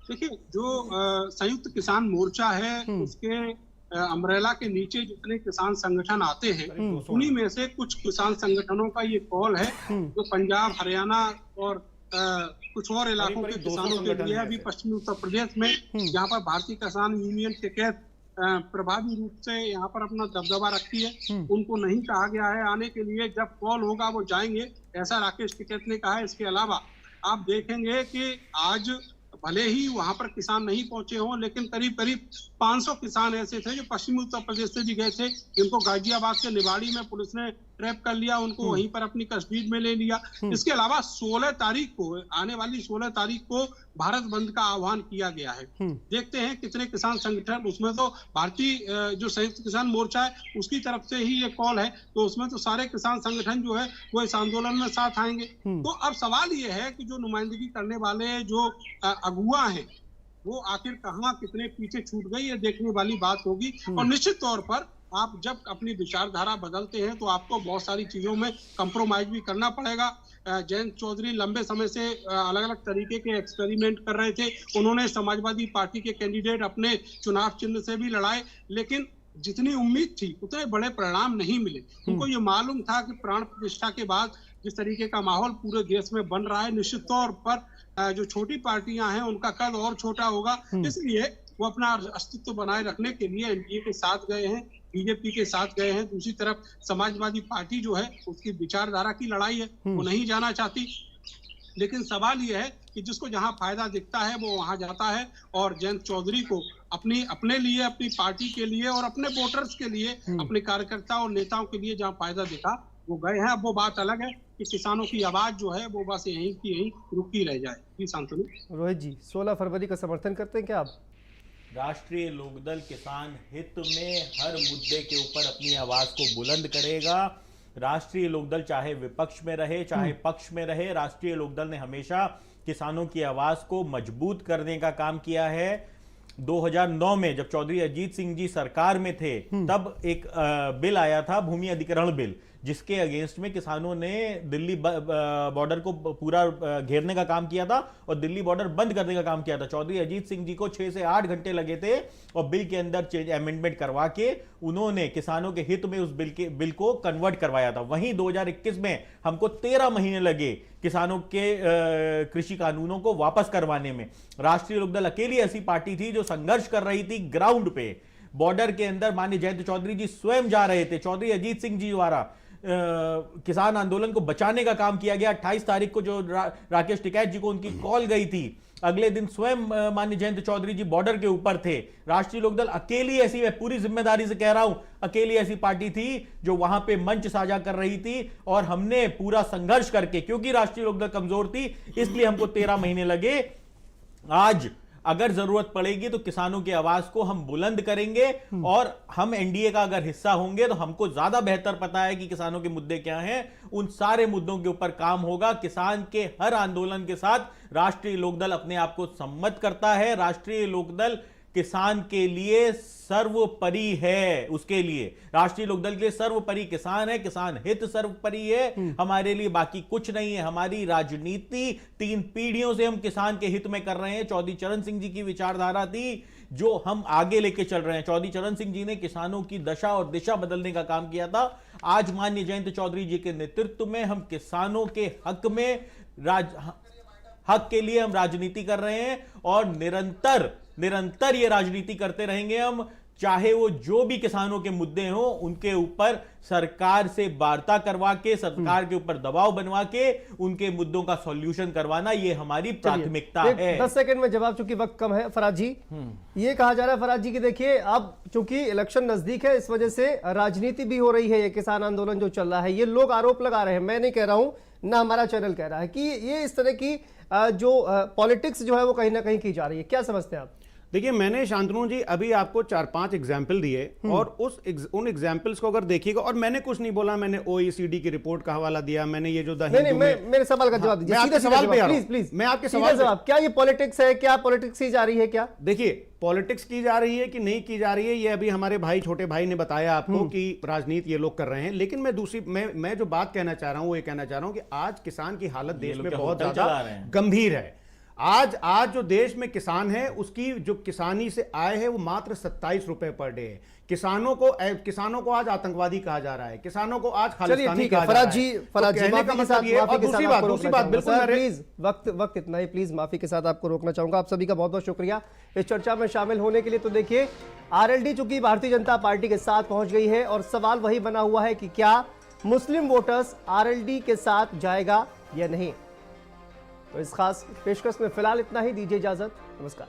देखिए, जो संयुक्त किसान मोर्चा है उसके अम्ब्रेला के नीचे जितने किसान संगठन आते हैं उन्हीं में से कुछ किसान संगठनों का ये कॉल है जो पंजाब, हरियाणा और कुछ और इलाकों के किसानों के लिए। अभी पश्चिमी उत्तर प्रदेश में जहाँ पर भारतीय किसान यूनियन टिकैत प्रभावी रूप से यहाँ पर अपना दबदबा रखती है, उनको नहीं कहा गया है आने के लिए। जब कॉल होगा वो जाएंगे, ऐसा राकेश टिकैत ने कहा है। इसके अलावा आप देखेंगे कि आज भले ही वहां पर किसान नहीं पहुंचे हों, लेकिन करीब करीब 500 किसान ऐसे थे जो पश्चिमी उत्तर प्रदेश से भी गए थे, जिनको गाजियाबाद के निवाड़ी में पुलिस ने ट्रैप कर लिया, उनको वहीं पर अपनी कस्टडी में ले लिया। इसके अलावा 16 तारीख को, आने वाली 16 तारीख को भारत बंद का आह्वान किया गया है। देखते हैं कितने किसान संगठन, उसमें तो भारतीय जो संयुक्त किसान मोर्चा है उसकी तरफ से ही ये कॉल है, तो उसमें तो सारे किसान संगठन जो है वो इस आंदोलन में साथ आएंगे। तो अब सवाल ये है कि जो नुमाइंदगी करने वाले जो अगुआ हैं वो आखिर कहाँ कितने पीछे छूट गए, ये देखने वाली बात होगी। और निश्चित तौर पर आप जब अपनी विचारधारा बदलते हैं तो आपको बहुत सारी चीजों में कंप्रोमाइज भी करना पड़ेगा। जयंत चौधरी लंबे समय से अलग अलग तरीके के एक्सपेरिमेंट कर रहे थे। उन्होंने समाजवादी पार्टी के कैंडिडेट अपने चुनाव चिन्ह से भी लड़ाए, लेकिन जितनी उम्मीद थी उतने बड़े परिणाम नहीं मिले। उनको ये मालूम था कि प्राण प्रतिष्ठा के बाद जिस तरीके का माहौल पूरे देश में बन रहा है, निश्चित तौर पर जो छोटी पार्टियां हैं उनका कद और छोटा होगा। इसलिए वो अपना अस्तित्व बनाए रखने के लिए एनडीए के साथ गए हैं, बीजेपी के साथ गए हैं। दूसरी तरफ समाजवादी पार्टी जो है उसकी विचारधारा की लड़ाई है, वो नहीं जाना चाहती। लेकिन सवाल यह है कि जिसको जहां फायदा दिखता है वो वहां जाता है, और जयंत चौधरी को अपने लिए, अपनी पार्टी के लिए और अपने वोटर्स के लिए, अपने कार्यकर्ता और नेताओं के लिए जहां फायदा दिखा वो गए हैं। अब वो बात अलग है कि किसानों की आवाज जो है वो बस यहीं की यहीं रुकी रह जाए। जी शांतनु। रोहित जी, 16 फरवरी का समर्थन करते हैं क्या आप? राष्ट्रीय लोकदल किसान हित में हर मुद्दे के ऊपर अपनी आवाज को बुलंद करेगा। राष्ट्रीय लोकदल चाहे विपक्ष में रहे चाहे पक्ष में रहे, राष्ट्रीय लोकदल ने हमेशा किसानों की आवाज को मजबूत करने का काम किया है। 2009 में जब चौधरी अजीत सिंह जी सरकार में थे तब एक बिल आया था, भूमि अधिग्रहण बिल, जिसके अगेंस्ट में किसानों ने दिल्ली बॉर्डर को पूरा घेरने का काम किया था और दिल्ली बॉर्डर बंद करने का काम किया था। चौधरी अजीत सिंह जी को 6 से 8 घंटे लगे थे और बिल के अंदर अमेंडमेंट करवा के उन्होंने किसानों के हित में उस बिल को कन्वर्ट करवाया था। वहीं 2021 में हमको 13 महीने लगे किसानों के कृषि कानूनों को वापस करवाने में। राष्ट्रीय लोकदल अकेली ऐसी पार्टी थी जो संघर्ष कर रही थी ग्राउंड पे, बॉर्डर के अंदर। माननीय जयंत चौधरी जी स्वयं जा रहे थे, चौधरी अजीत सिंह जी द्वारा किसान आंदोलन को बचाने का काम किया गया। 28 तारीख को जो राकेश टिकैत जी को उनकी कॉल गई थी, अगले दिन स्वयं माननीय जयंत चौधरी जी बॉर्डर के ऊपर थे। राष्ट्रीय लोकदल अकेली ऐसी, मैं पूरी जिम्मेदारी से कह रहा हूं, अकेली ऐसी पार्टी थी जो वहां पे मंच साझा कर रही थी और हमने पूरा संघर्ष करके, क्योंकि राष्ट्रीय लोकदल कमजोर थी इसलिए हमको 13 महीने लगे। आज अगर जरूरत पड़ेगी तो किसानों की आवाज को हम बुलंद करेंगे और हम एनडीए का अगर हिस्सा होंगे तो हमको ज्यादा बेहतर पता है कि किसानों के मुद्दे क्या हैं। उन सारे मुद्दों के ऊपर काम होगा। किसान के हर आंदोलन के साथ राष्ट्रीय लोकदल अपने आप को सम्मत करता है। राष्ट्रीय लोकदल किसान के लिए सर्वोपरि है। उसके लिए राष्ट्रीय लोकदल के लिए सर्वोपरि किसान है, किसान हित सर्वोपरि है, हमारे लिए बाकी कुछ नहीं है। हमारी राजनीति 3 पीढ़ियों से हम किसान के हित में कर रहे हैं। चौधरी चरण सिंह जी की विचारधारा थी जो हम आगे लेके चल रहे हैं। चौधरी चरण सिंह जी ने किसानों की दशा और दिशा बदलने का काम किया था। आज माननीय जयंत चौधरी जी के नेतृत्व में हम किसानों के हक में हक के लिए हम राजनीति कर रहे हैं और निरंतर ये राजनीति करते रहेंगे हम, चाहे वो जो भी किसानों के मुद्दे हों उनके ऊपर सरकार से वार्ता करवा के, सरकार के ऊपर दबाव बनवा के उनके मुद्दों का सॉल्यूशन करवाना, ये हमारी प्राथमिकता है। 10 सेकंड में जवाब, चूंकि वक्त कम है। फराज जी, ये कहा जा रहा है फराज जी कि देखिए अब चूंकि इलेक्शन नजदीक है, इस वजह से राजनीति भी हो रही है, ये किसान आंदोलन जो चल रहा है, ये लोग आरोप लगा रहे हैं, मैं नहीं कह रहा हूं, ना हमारा चैनल कह रहा है, कि ये इस तरह की जो पॉलिटिक्स जो है वो कहीं ना कहीं की जा रही है। क्या समझते हैं आप? देखिए, मैंने शांतनु जी अभी आपको 4-5 एग्जाम्पल दिए और उन एग्जाम्पल्स को अगर देखिएगा, और मैंने कुछ नहीं बोला, मैंने ओईसीडी की रिपोर्ट का हवाला दिया, मैंने ये जो मेरे सवाल का जवाब दीजिए। आपके सवाल पे प्लीज प्लीज, मैं आपके सवाल जवाब, क्या ये पॉलिटिक्स है? क्या पॉलिटिक्स की जा रही है? क्या देखिए, पॉलिटिक्स की जा रही है कि नहीं की जा रही है, ये अभी हमारे भाई, छोटे भाई ने बताया आपको कि राजनीति ये लोग कर रहे हैं। लेकिन मैं जो बात कहना चाह रहा हूं वो ये कहना चाह रहा हूं कि आज किसान की हालत देश में बहुत ज्यादा गंभीर है। आज जो देश में किसान है उसकी जो किसानी से आय है वो मात्र 27 रुपए पर डे है। किसानों को आज आतंकवादी कहा जा रहा है, किसानों को आज खालिस्तानी कहा जा रहा है। फराज जी, माफी के साथ दूसरी बात बिल्कुल प्लीज, वक्त इतना ही, प्लीज माफी के साथ आपको रोकना चाहूंगा। आप सभी का बहुत बहुत शुक्रिया इस चर्चा में शामिल होने के लिए। तो देखिए, आरएलडी चूंकि भारतीय जनता पार्टी के साथ पहुंच गई है और सवाल वही बना हुआ है कि क्या मुस्लिम वोटर्स आरएलडी के साथ जाएगा या नहीं। तो इस खास पेशकश में फिलहाल इतना ही, दीजिए इजाजत, नमस्कार।